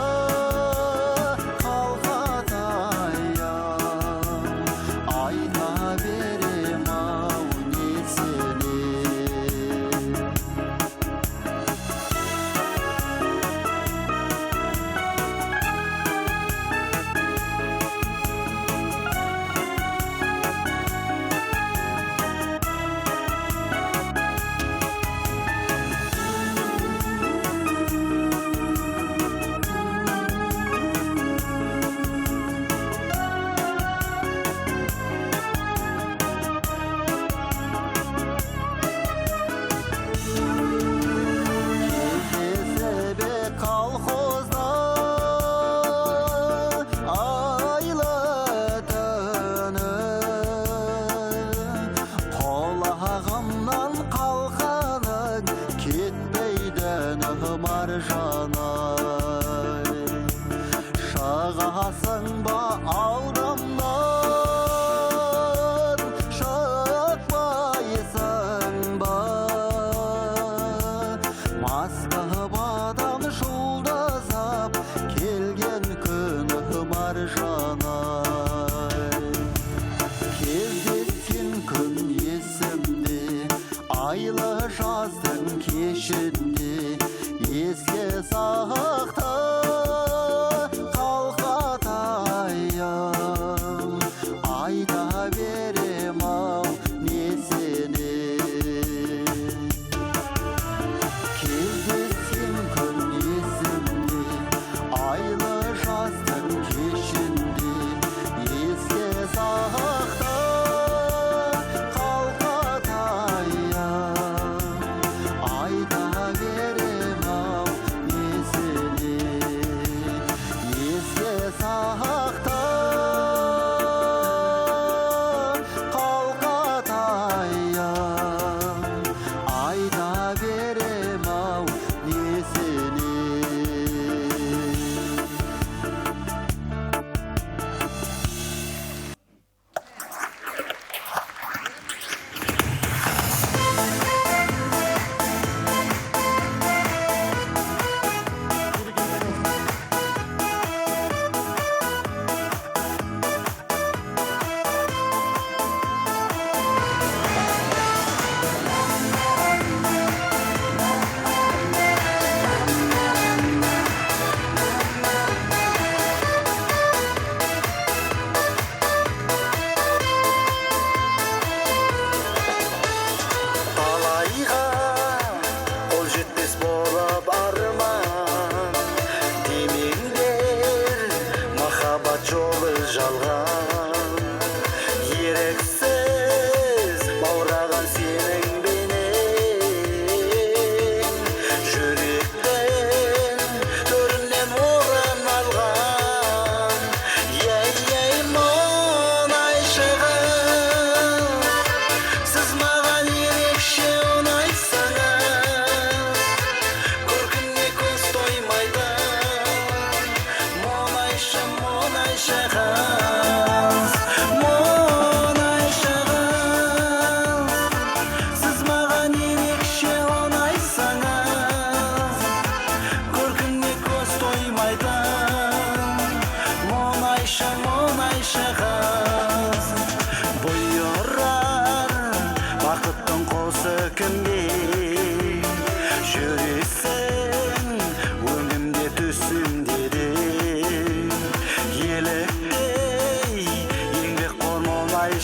маржанай шығасың ба алдымнан шықпайсың ба маскабадан жұлдызап келген күні маржанай кездескен күн есімде айлы жаздың кешінде еске сақта қалқатайым айта берем ау несіне кездескен күн есімде айлы жаздың кешінде еске сақта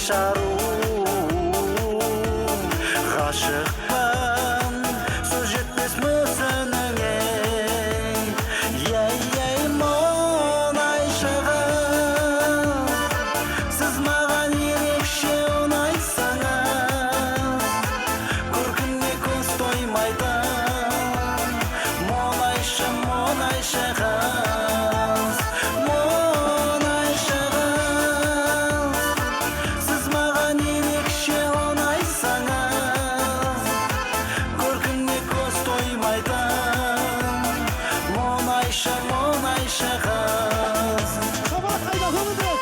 шарум ғашықпын сөз жетпес мүсініңе ей мұнайшығым сіз маған ерекше ұнайсыңыз көркіңе көз тоймайды мұнайшы мұнайшығыз сіз маған ерекше ұнайсыңыз көркіңе көз тоймайды мұнайшы мұнайшығыз Шабақ қайда көңілдірек.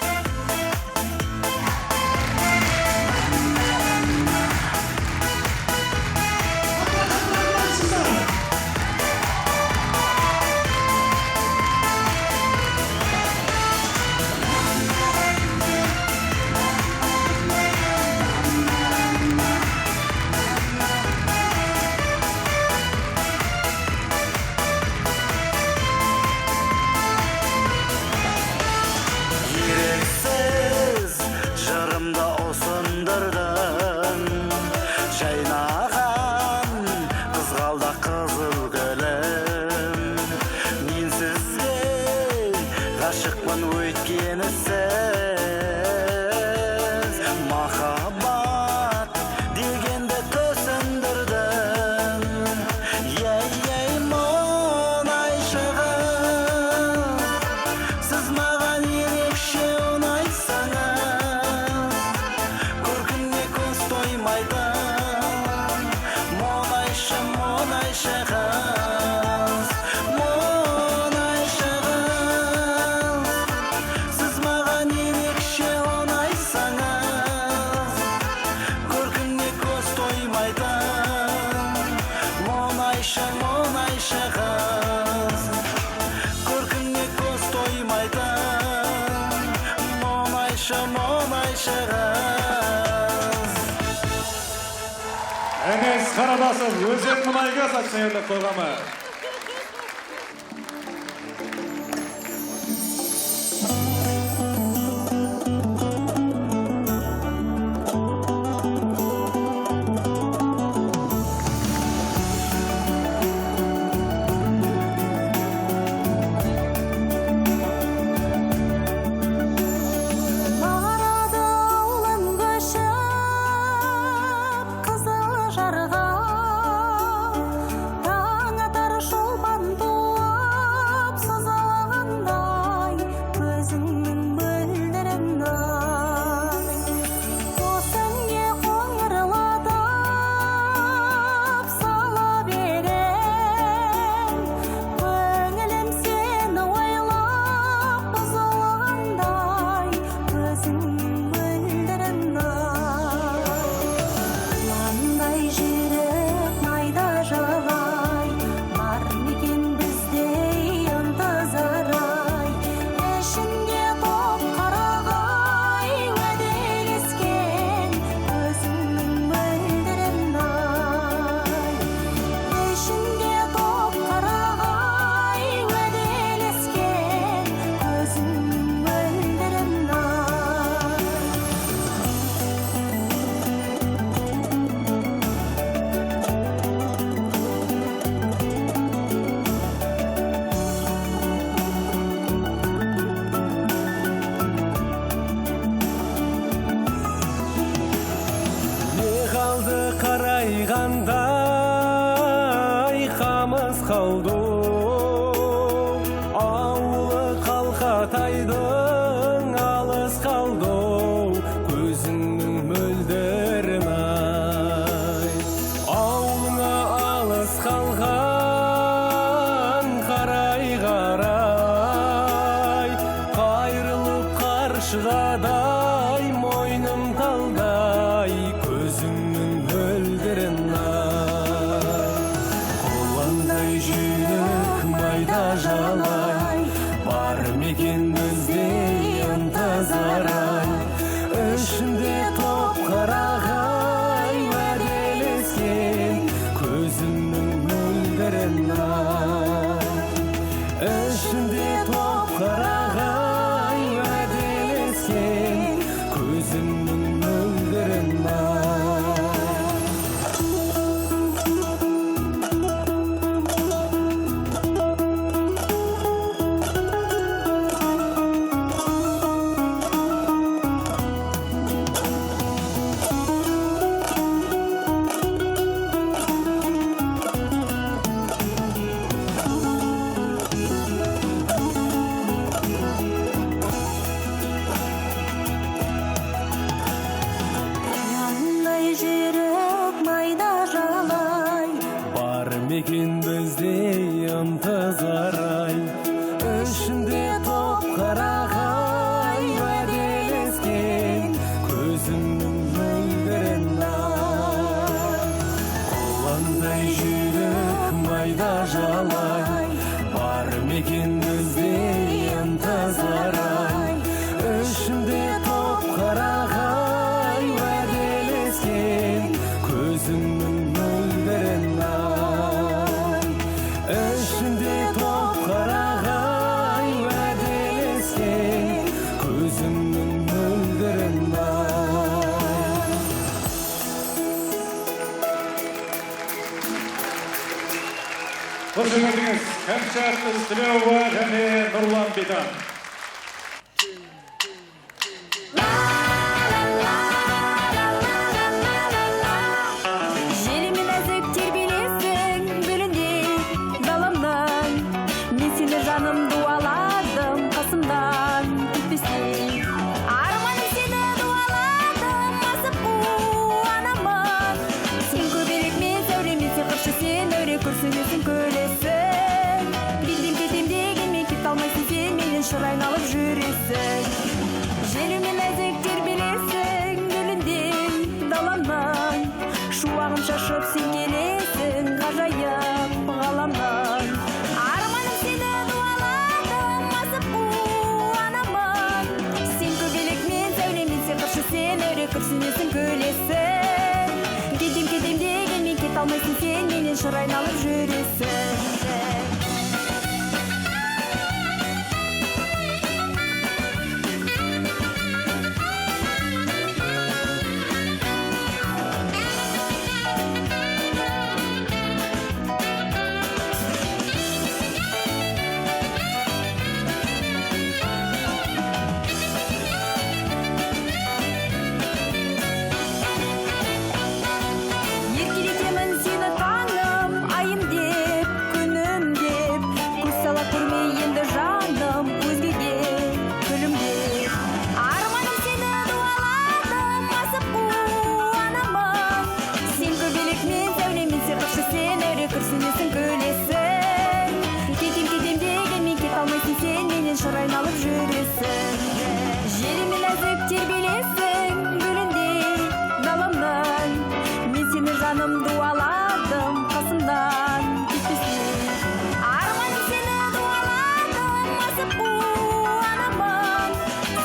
Ерексіз жырымда ұсындырдың жайнаған қызғалдақ қызыл гүлім мен сізге ғашықпын өйткені сіз махаббат дегенді түсіндірдің ей мұнайшығым сіз маған ерекше ұнайсыңыз көркіңе көз тоймайды мұнайшы мұнайшығыз сіз маған ерекше ұнайсыңыз көркіңе көз тоймайды мұнайшы мұнайшығыз көркіңе көз тоймайды мұнайшы мұнайшығыз Әнес Қарабасов, Өзен мұнайгаз акционерлік қоғамы. Барады ауылым көшіп қызыл жарға таң атар шолпан туып сызылғандай көзіңнің мөлдірімдай осы не қоңырлатып сала берем көңілім сені ойлап бұзылғандай көзіңнің мөлдірімдай мынандай жүрек майда жалай бар мекен бізде ынтызар-ай ішінде топ қарағай уәделескен көзіңнің мөлдірімдай ішінде топ қарағай уәделескен көзіңнің Не қалды қарайғандай қамыс қалды ауылы қалқатайдың алыс қалды көзіңнің мөлдірім-ай ауылыңа алыс қалған қарай қайрылып қаршығадай мойным талдай көзіңнің мөлдірім-ай қоландай жүрек майда жалай бар мекен бізде ынтызар-ай ішінде топ қарағай уәделескен көзіңнің мөлдірім-ай ішінде топ қарағай уәделескен Қош келдіңіз. Кәмшат Ізділеуова және Нұрлан Бедан. Желімен әзік тербелесің гүліндей даламнан. Мен сені жаным дуаладым қасымдан кетпесең. Арманым сені дуаладым асып қуанамын. Сен көбелек мен сәулемен сиқыршы сен әуре күрсінесің көлесің. Кетем кетем дегенмен кете алмайсың сен менен шыр айналып жүресің. Желімен әзік тербелесің гүліндей даламнан. Шуағым шашып сен келесің ғажайып ғаламнан. Арманым сені дуаладым асып қуанамын. Сен көбелек мен сәулемен сиқыршы сен әуре күрсінесің көлесің. Кетем кетем дегенмен кете алмайсың сен менен шыр айналып жүресің. Еркелетемін сені таңым, айым деп, күнім деп. Көз сала көрмей енді жаным өзгеге күлімдеп. Арманым сені дуаладым асып қуанамын. Сен көбелек мен сәулемен сиқыршы сен әуре күрсінесің көлесің. Кетем кетем дегенмен кете алмайсың сен менен шыр айналып жүресің. Желімен әзік тербелесің гүліндей даламнан. Мен сені жаным дуаладым қасымдан кетпесең. Арманым сені дуаладым асып қуанамын.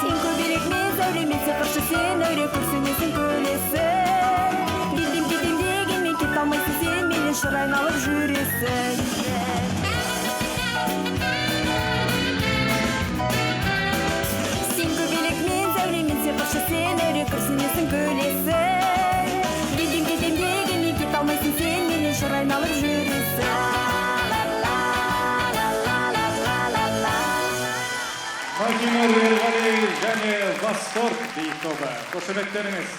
Сен көбелек мен сәулемен сиқыршы сен әуре күрсінесің көлесің. Кетем кетем дегенмен кете алмайсың сен менен шыр айналып жүресің. Сен көбелек мен сәулемен сиқыршы сен әуре күрсінесің көлесің. Кетем кетем дегенмен кете алмайсың сен менен шыр айналып жүресің. Мадина Ерғали және Восторг дейік тобы. Қошеметтеріңіз.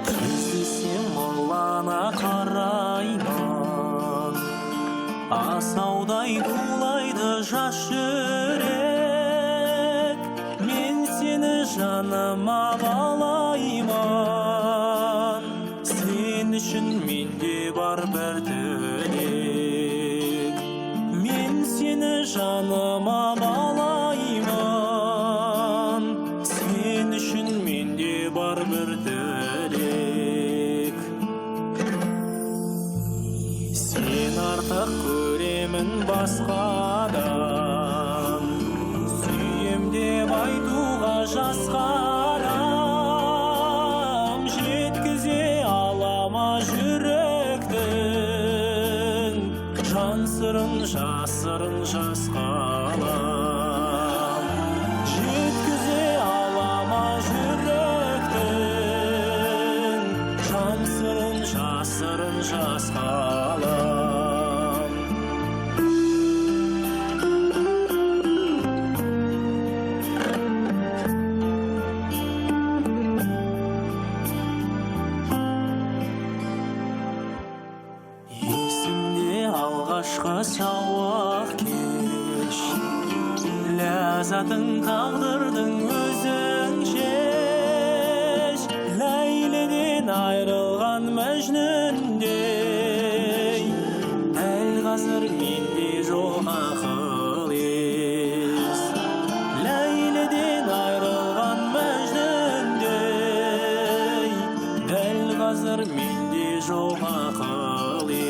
Кездесем молана қараймын, асаудай тулайды жас жүрек. Мен сені жаныма балаймын, сен үшін менде бар бір тілек. Мен сені жаныма балаймын, сен үшін менде бар бір тілек. Сен артық көремін басқадан, сүйем деп айтуға жасқанам. Жеткізе алама жүректің жан сырын жасырын жасқалам. Жеткізе алама жүректің жан сырын жасырын жасқалам. Есімде алғашқы сауық кеш, ләззатын тағдырдың өзіңше. Ләйліден айрылған мәжнүндей, дәл қазір менде жоқ ақыл ес. Ләйліден айрылған мәжнүндей, дәл қазір менде жоқ ақыл ес.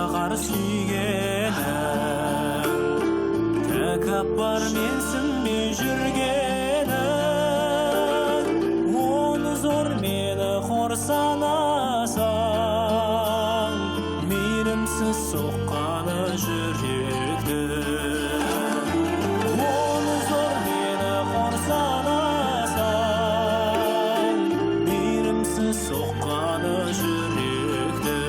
қар сүйгенім тәкаппар менсінбей жүргенім оны зор мені қор санасаң мейірімсіз соққаны жүректі оны зор мені қор санасаң мейірімсіз соққаны жүректі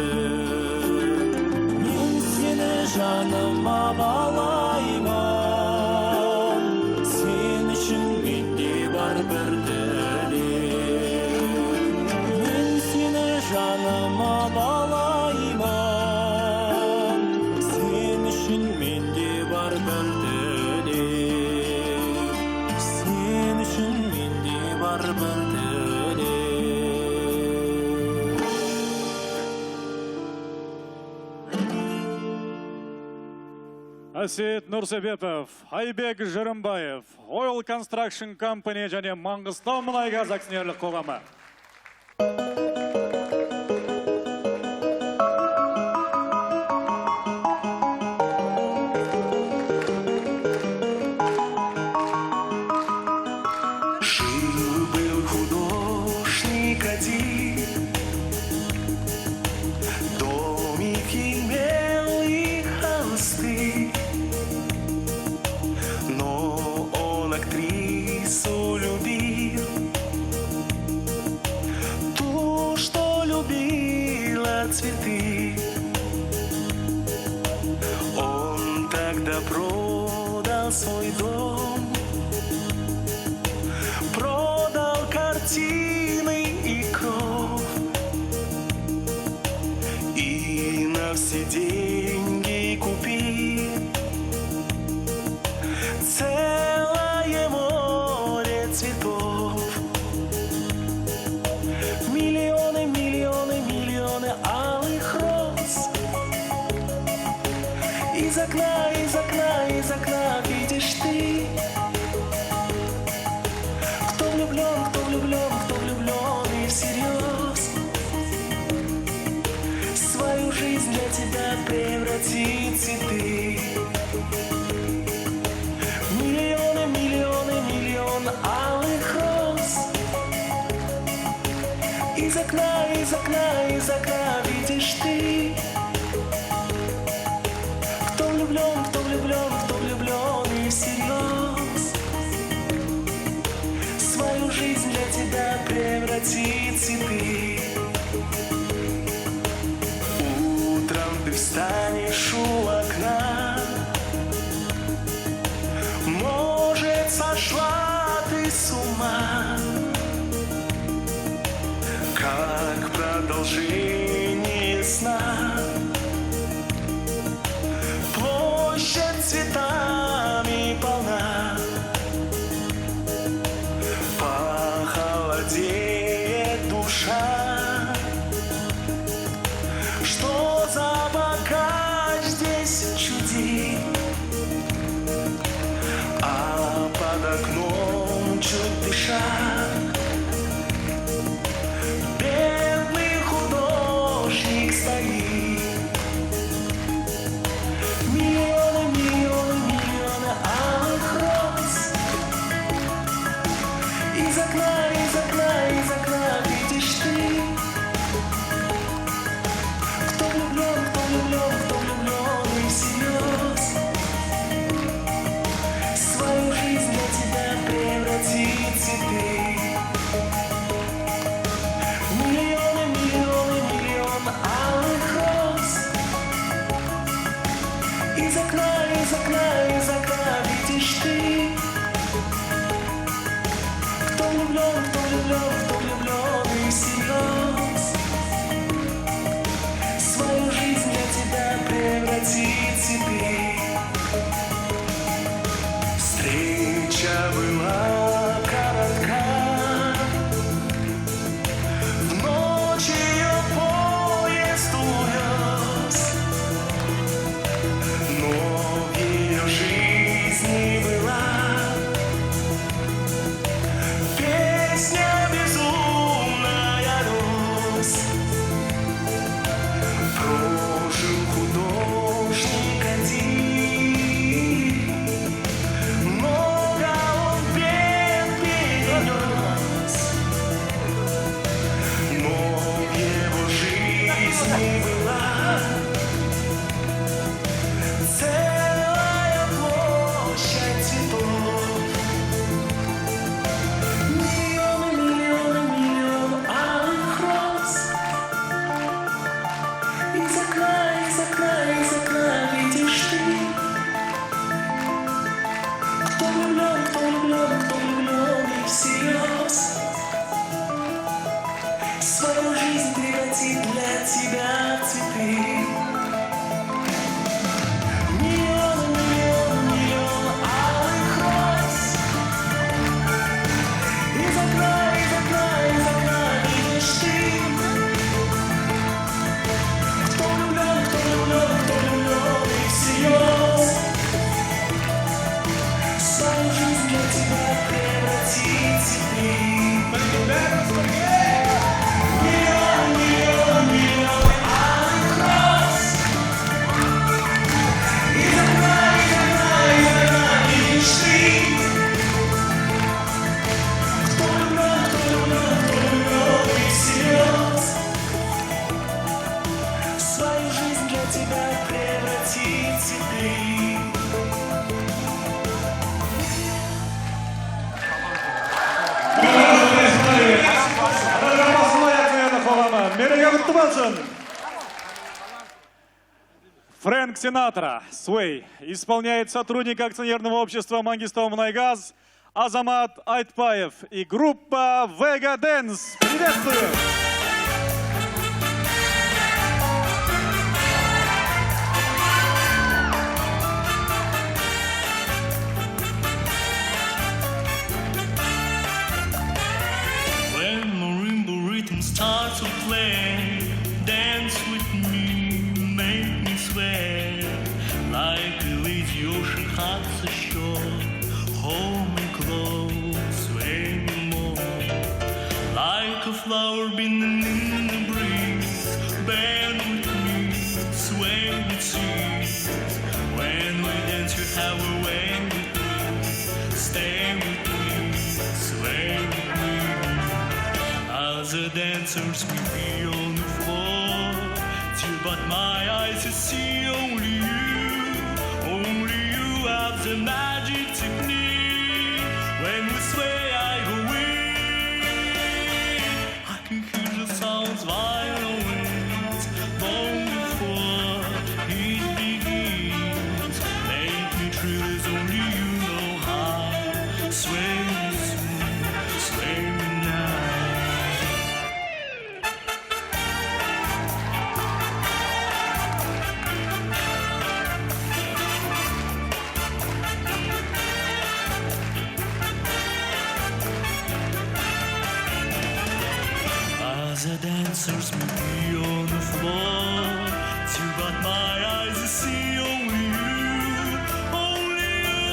мен сені жаныма балаймын сен үшін менде бар бір тілек мен сені жаныма балаймын сен үшін менде бар бір тілек сен үшін менде бар бір тілек Әсет Нұрсебепов, Айбек Жырымбаев, Oil Construction Company және Маңғыстау мұнайгаз акционерлік қоғамы. Жил-был художник один, домик имел и холсты, но он актрису любил, ту, что любила цветы. Он тогда продал свой дом, продал картины и кровь, и на все деньги купил целое море цветов. Миллионы, миллионы, миллионы алых роз. Из окна, из окна, из окна видишь ты, кто влюблен, кто влюблен, кто влюблен и всерьез свою жизнь для тебя превратит в цветы. Миллионы, миллионы, миллионы алых роз. Из окна, из окна, из окна видишь ты, кто влюблен, кто влюблен, кто влюблен и всерьез свою жизнь для тебя превратит в цветы. Утром ты встанешь у окна, может, сошла ты с ума, как продолжение сна. Площадь цветами полна, похолодеет душа. Что за богач здесь чудит, а под окном чуть дыша бедный художник стоит. Миллионы, миллионы, миллионы алых роз. Из окна, из окна, из окна видишь ты, кто влюблен, кто влюблен, кто влюблен и всерьез свою жизнь для тебя превратит в цветы. Миллионы, миллионы, миллионы алых роз. Из окна, из окна, из окна видишь ты, кто влюблен, кто влюблен, кто влюблен и всерьез свою жизнь для тебя превратит в цветы. Встреча была коротка, в ночь ее поезд увез, но в ее жизни была песня безумия. Құтты болсын! Фрэнк Синатра, Sway, исполняет сотрудник акционерного общества «Мангистаумунайгаз» Азамат Айтпаев и группа Vega Dance. Приветствую! When marimba rhythm starts to play, dance with me, make me sweat. Like a lazy ocean hugs the shore, hold me close, sway me more. Like a flower bending in the breeze, bend with me, sway with you. When we dance, you have a way with me, stay with me, sway with me. As the dancers we be on the floor, but my eyes to see only you have the magic technique. When we sway, I go weak. I can hear the sounds violent long before it begins. Make me thrill as only you know how. Sway me soon, sway me now. As the dancers may be on the floor, but my eyes see only you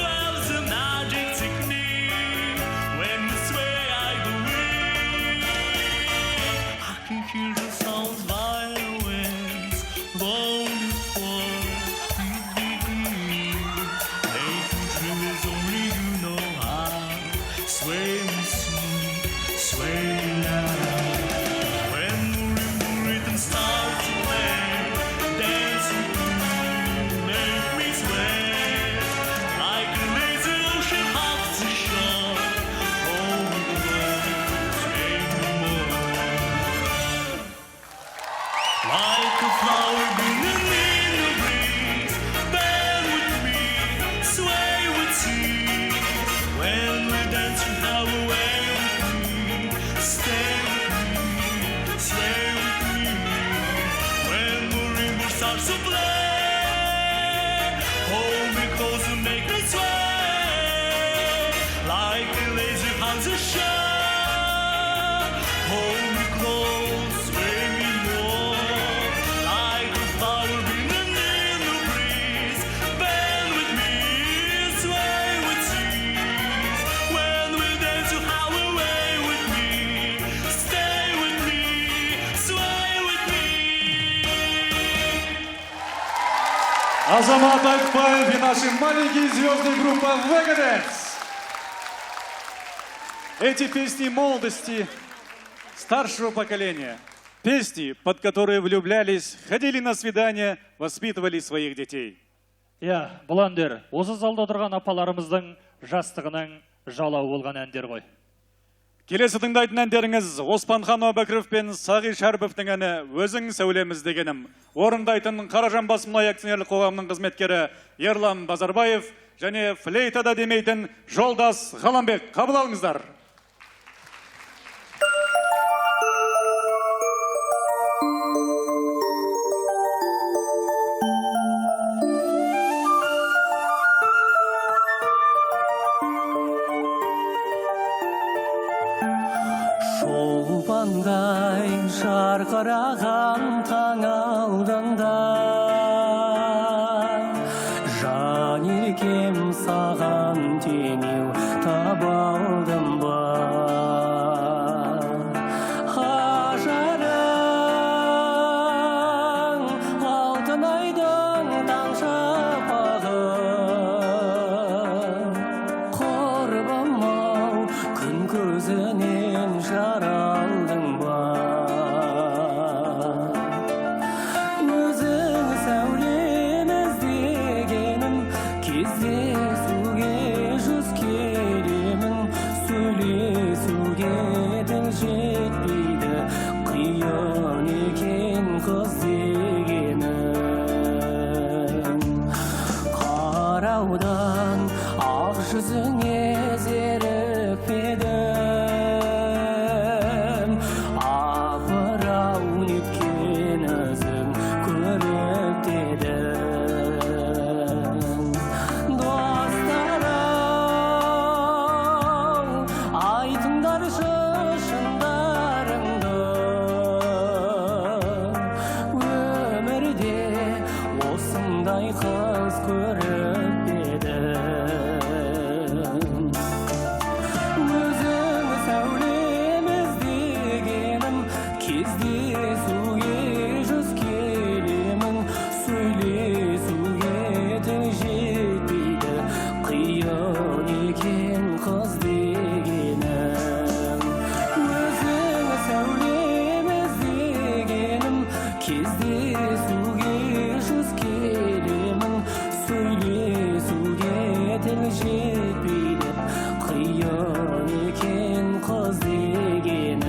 have the magic technique. When we sway, I go weak. I can hear the sounds violence long before it begins. Make me thrill as only you know how. Sway me soon, sway me now. Start to play, dance with me, make me sweat. Like a lazy ocean hugs the shore, hold me close, sway me more. Like a flower blooming in the breeze, bend with me, sway with you. When we dance, you have a way with me, stay with me, sway with me. Starts to play, hold me close and make me sway. Like a lazy hands a shine, hold me close, sway me more. Like a flower blooming in the breeze, bend with me, sway with ease. When we dance, you have a way with me, stay with me, sway with me. Азамат Айтпаев и наши маленькие звезды группа Vega Dance. Эти песни молодости старшего поколения. Песни, под которые влюблялись, ходили на свидания, воспитывали своих детей. Иә, бұл әндер осы залда отырған апаларымыздың жастығының жалауы болған әндер ғой. Келесі тыңдайтын әндеріңіз Оспанхан Абакіров пен Сағи Шәріповтің әні «Өзің сәулеміз» дегенім. Орындайтын Қаражан Басмұнай акционерлік қоғамының қызметкері Ерлан Базарбаев және флейтада демейтін Жолдас Ғаламбек. Қабыл алыңыздар. Шолпандай жарқыраған таң алдында жан еркем саған теңеу таба алдым ба ажарың алтын айдың таң шапағы құрбым-ау күн көзінен жаралдың ба өзің сәулем іздегенім кездесуге жүз келемін аудан ақ жүзіңе зерікпедім апыр-ау неткен өзің көріп дедің достар-ау айтыңдаршы шындарыңды өмірде осындай қыз көріп едім өзің сәулем іздегенім кездесуге жүз келемін сөйлесуге тіл жетпейді қиын екен қыз дегенім өзің сәулем іздегенім кездесуге жүз келемін сөйлесуге тіл жетпейді қиын екен қыз дегенім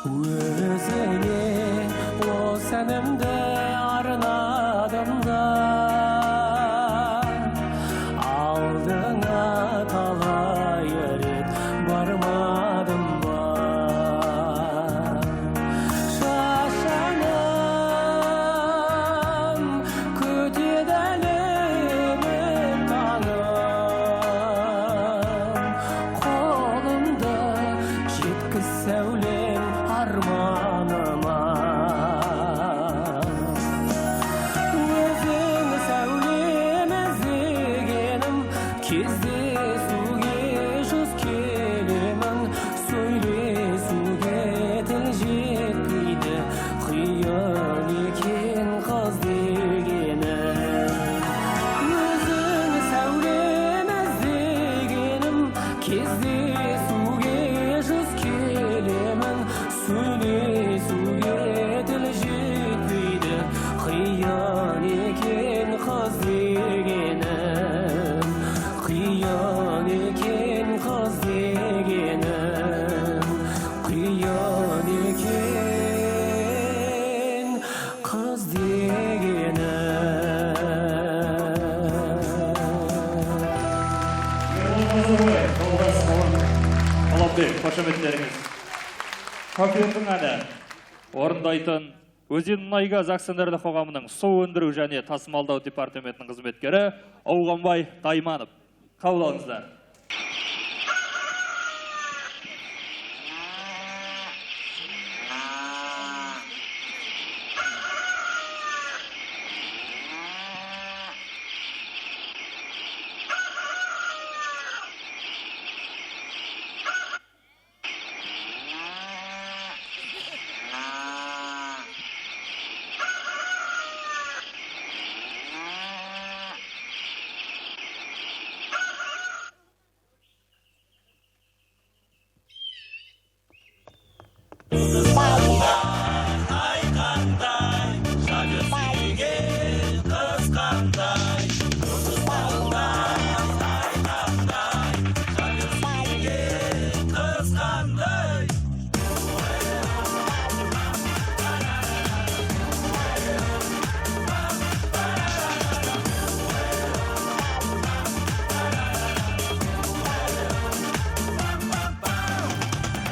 өзіңе осы әнімді арнадым да алдыңа талай рет бармадым ба шашаным күтеді әлі мен таңым қолымды жеткіз сәулем арманыма өзің сәулем іздегенім кездесуге жүз келемін сөйлесуге тіл жетпейді қиын екен қыз дегенім өзің сәулем іздегенім кездесуге жүз келемін сөйлесуге тіл жетпейді қиын екен қыз дегенім қиын екен қыз дегенім қиын екен қыз дегенім Қаламбек, қошеметтеріңіз. Көкемнің әні орындайтын Өзен мұнай-газ акционерлік қоғамының су өндіру және тасымалдау департаментінің қызметкері Ауғанбай Тайманов. Қабыл алыңыздар.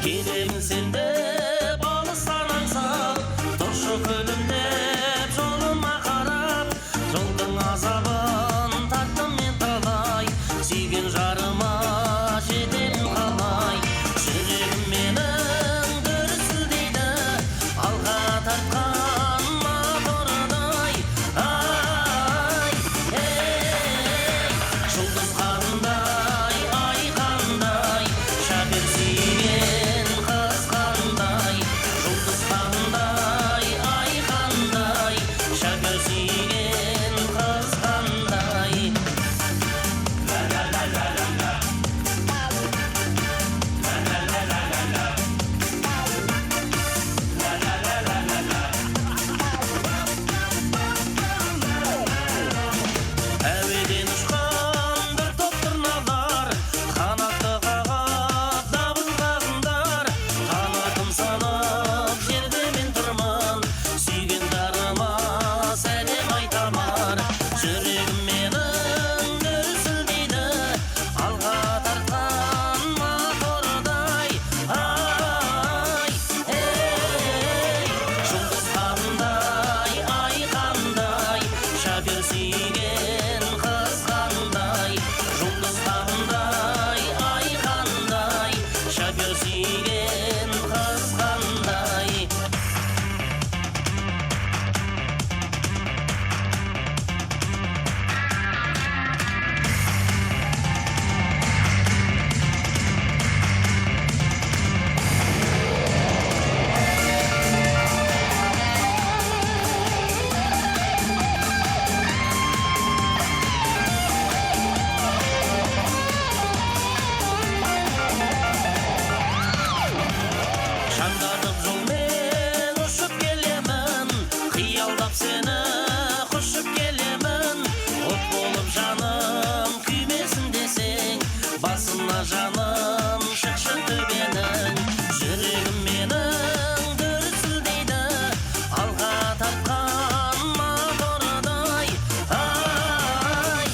Kedem sende balıstan ansal, toşu külümlep joluma karap, jolдың azabın tattım men talay, sүйген жарыма жетем қалай, жүрегім менің дүрсілдейді, алға тартқан мотордай, ай, жұлдыз қандай, ай қандай, шәкір сүйген қыз қандай, таңдатып жолмен ұшып келемін, қиялдап сені құшып келемін. От болып жаным күймесін десең, басына жаным шықшы төбенің. Жүрегім менің дүрсілдейді, алға тартқан мотордай. Ай,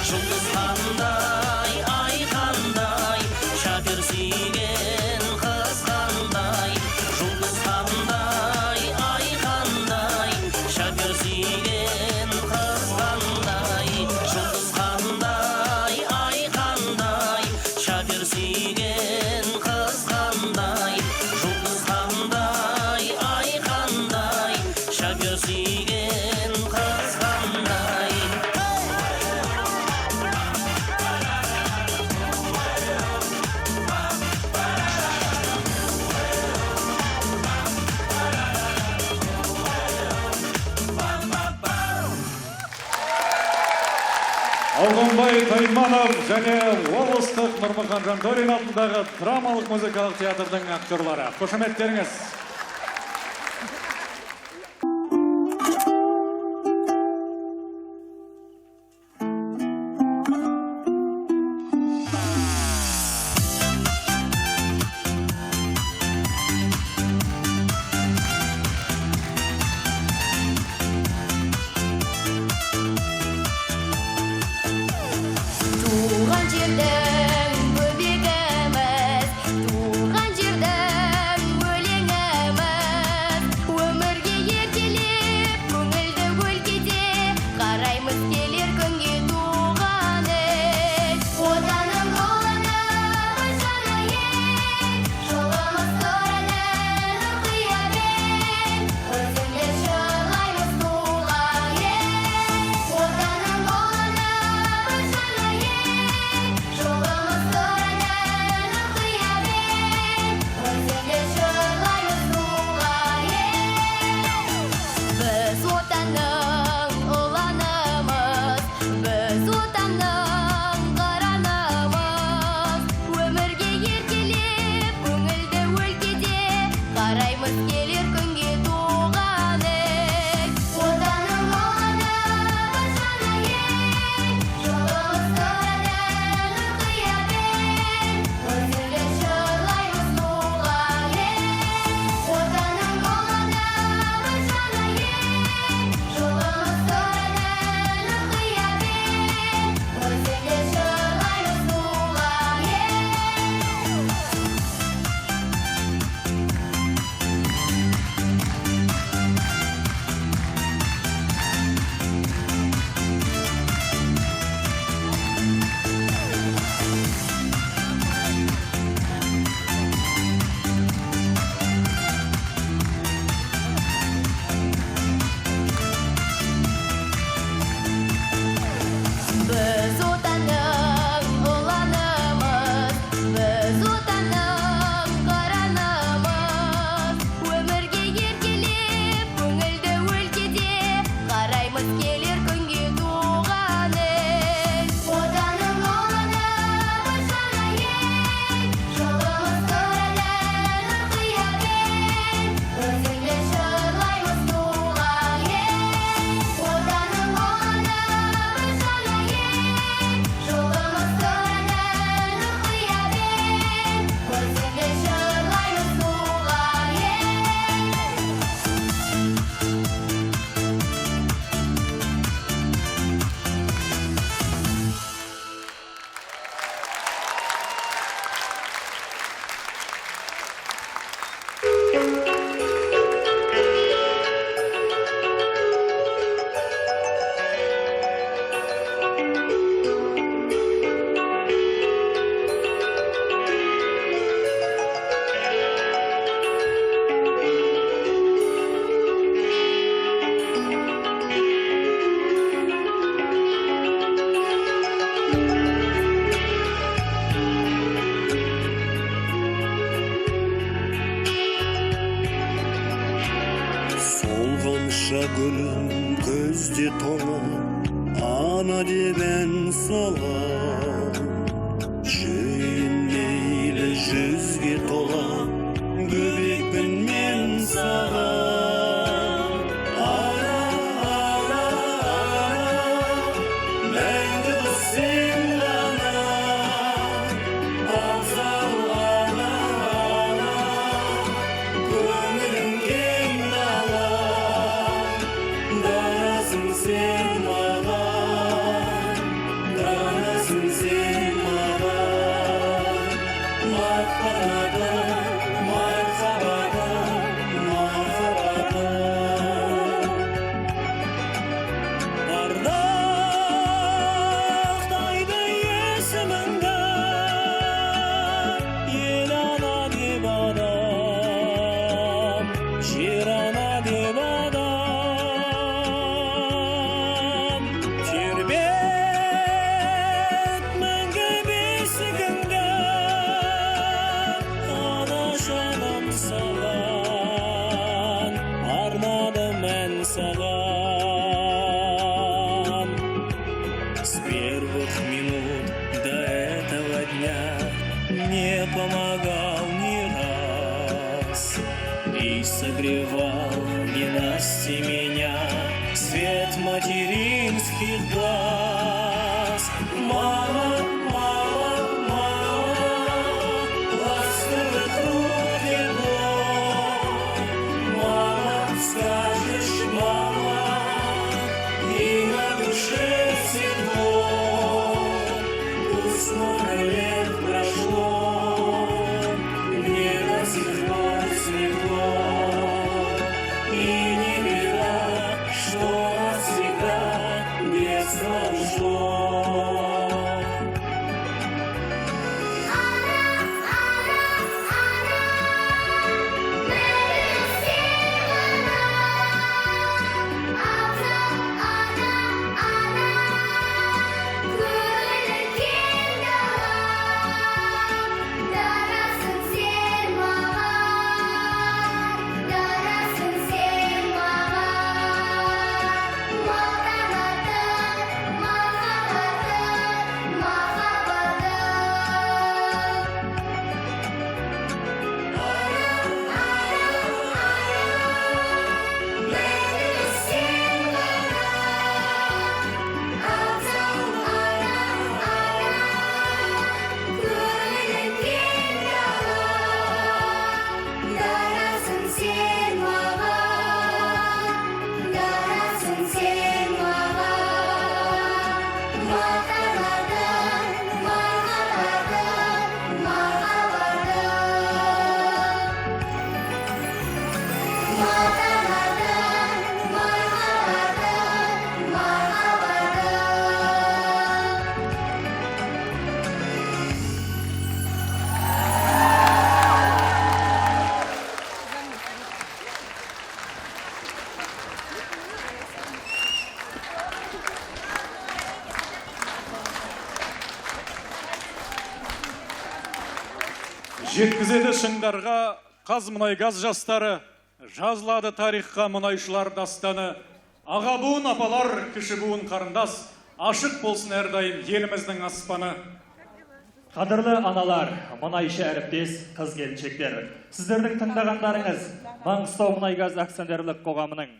жұлдыз қандай, ай қандай, шакір сүйген қыз қандай. Жұлдыз қандай, ай қандай, шакір сүйген қыз қандай. Жұлдыз қандай, ай қандай, шакір сүйген қыз қандай. Жұлдыз қандай, ай қандай, шакір сүйген қыз қандай. Алғанбай Тайманов және облыстық Нұрмұхан Жантөрин атындағы драмалық музыкалық театрдың актерлары. Қошеметтеріңіз. Туған жердің бөбегіміз, туған жердің өлеңіміз. Өмірге еркелеп, көңілді өлкеде, қараймыз келер күнге туған ел. Отаның ұлының жанайын, жолымыз көрініп қиябен, өзіңді шырғаймыз туған ел. Отаның ұлының жолымыз көрініп қиябен, өзіңді шырғаймыз туған ел. Біз отанның ұланымыз, біз отанның қыранымыз. Өмірге еркелеп, көңілді өлкеде, қараймыз келер күнге туған ел. Отаның ұланымыз жанайын, жолымыз көрініп қиябен, өзіңді шырғаймыз туған ел. Отаның ұланымыз жанайын, жолымыз көрініп қиябен, өзіңді шырғаймыз туған ел. Біз отаның ұланымыз, біз отаның қыранымыз. Өмірге еркелеп, көңілді өлкеде, қараймыз келер күнге туған ел. Отаның ұланымыз жанайын, жолымыз көрініп қиябен, өзіңді шырғаймыз туған ел. Отаның ұланымыз жанайын, жолымыз көрініп қиябен, өзіңді шырғаймыз туған ел. Солғанша гүлім көзде тоңып, ана деп ән салам. Жүйін мейлі жүзге тола бөбекпін мен саған. Ана, ана, ана, мәңгі қыз сен ғана. Абзал ана, ана, көңілім кең дала. Дарасың сен маған, дарасың сен маған. Мақтанады мархабаты, мархабаты. Ардақтайды есіміңді, ел ана деп адам, жер ана деп адам. Тербет мәңгі бесігіңді, ана жаным саған, арнадым ән саған. С первых минут до этого дня не помогал ни раз и согревал ненасти меня свет материнских глаз. Мама, мама, мама, ласковых рук тепло. Мама, скажешь, мама, и на душе светло. Пусть много лет прошло, мне до сих пор светло. И не беда, что навсегда детство ушло. Жеткізеді шыңдарға Қазмұнайгаз жастары, жазылады тарихқа мұнайшылар дастаны. Аға буын апалар, кіші буын қарындас, ашық болсын әрдайым еліміздің аспаны. Қадірлі аналар, мұнайшы әріптес, қыз келіншектер, сіздердің тыңдағандарыңыз Маңғыстау Мұнайгаз акционерлік қоғамының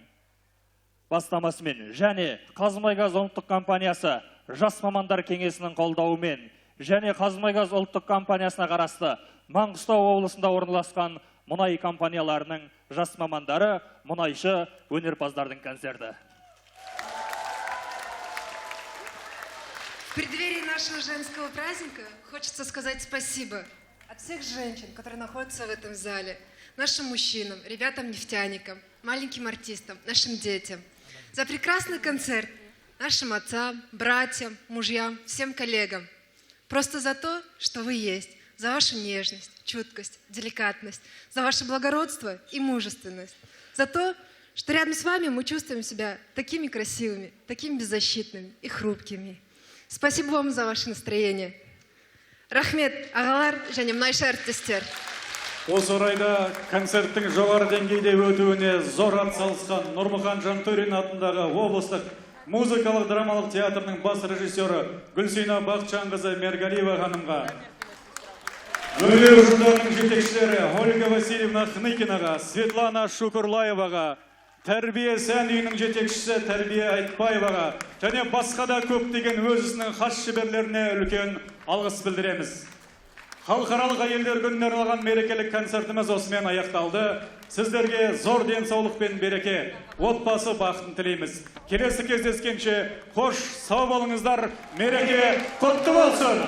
бастамасымен және Қазмұнайгаз ұлттық компаниясы жас мамандар кеңесінің қолдауымен және Қазмұнайгаз ұлттық компаниясына қарасты Маңғыстау облысында орналасқан мұнай компанияларының жас мамандары, мұнайшы өнерпаздардың концерті. В преддверии нашего женского праздника хочется сказать спасибо от всех женщин, которые находятся в этом зале, нашим мужчинам, ребятам-нефтяникам, маленьким артистам, нашим детям, за прекрасный концерт, нашим отцам, братьям, мужьям, всем коллегам. Просто за то, что вы есть, за вашу нежность, чуткость, деликатность, за ваше благородство и мужественность, за то, что рядом с вами мы чувствуем себя такими красивыми, такими беззащитными и хрупкими. Спасибо вам за ваше настроение. Рахмет, ағалар және мұнайшы әріптестер. Осы орайда концерттің жоғары деңгейде өтуіне зор атсалысқан Нұрмұхан Жантөрин атындағы облыстық музыкалық драмалық театрының бас режиссері Гүлсина Бақытжанқызы Мергалиева ханымға, Өнер ұжымдарының жетекшілері Ольга Васильевна Хныкинаға, Светлана Шукурлаеваға, Тәрбие сән үйінің жетекшісі Тәрбие Айтбаеваға және басқа да көптеген өз ісінің хас шеберлеріне үлкен алғыс білдіреміз. Халықаралық әйелдер күніне арналған мерекелік концертіміз осымен аяқталды. Сіздерге зор денсаулық пен береке, отбасы бақытын тілейміз. Келесі кездескенше қош сау болыңыздар, мереке құтты болсын.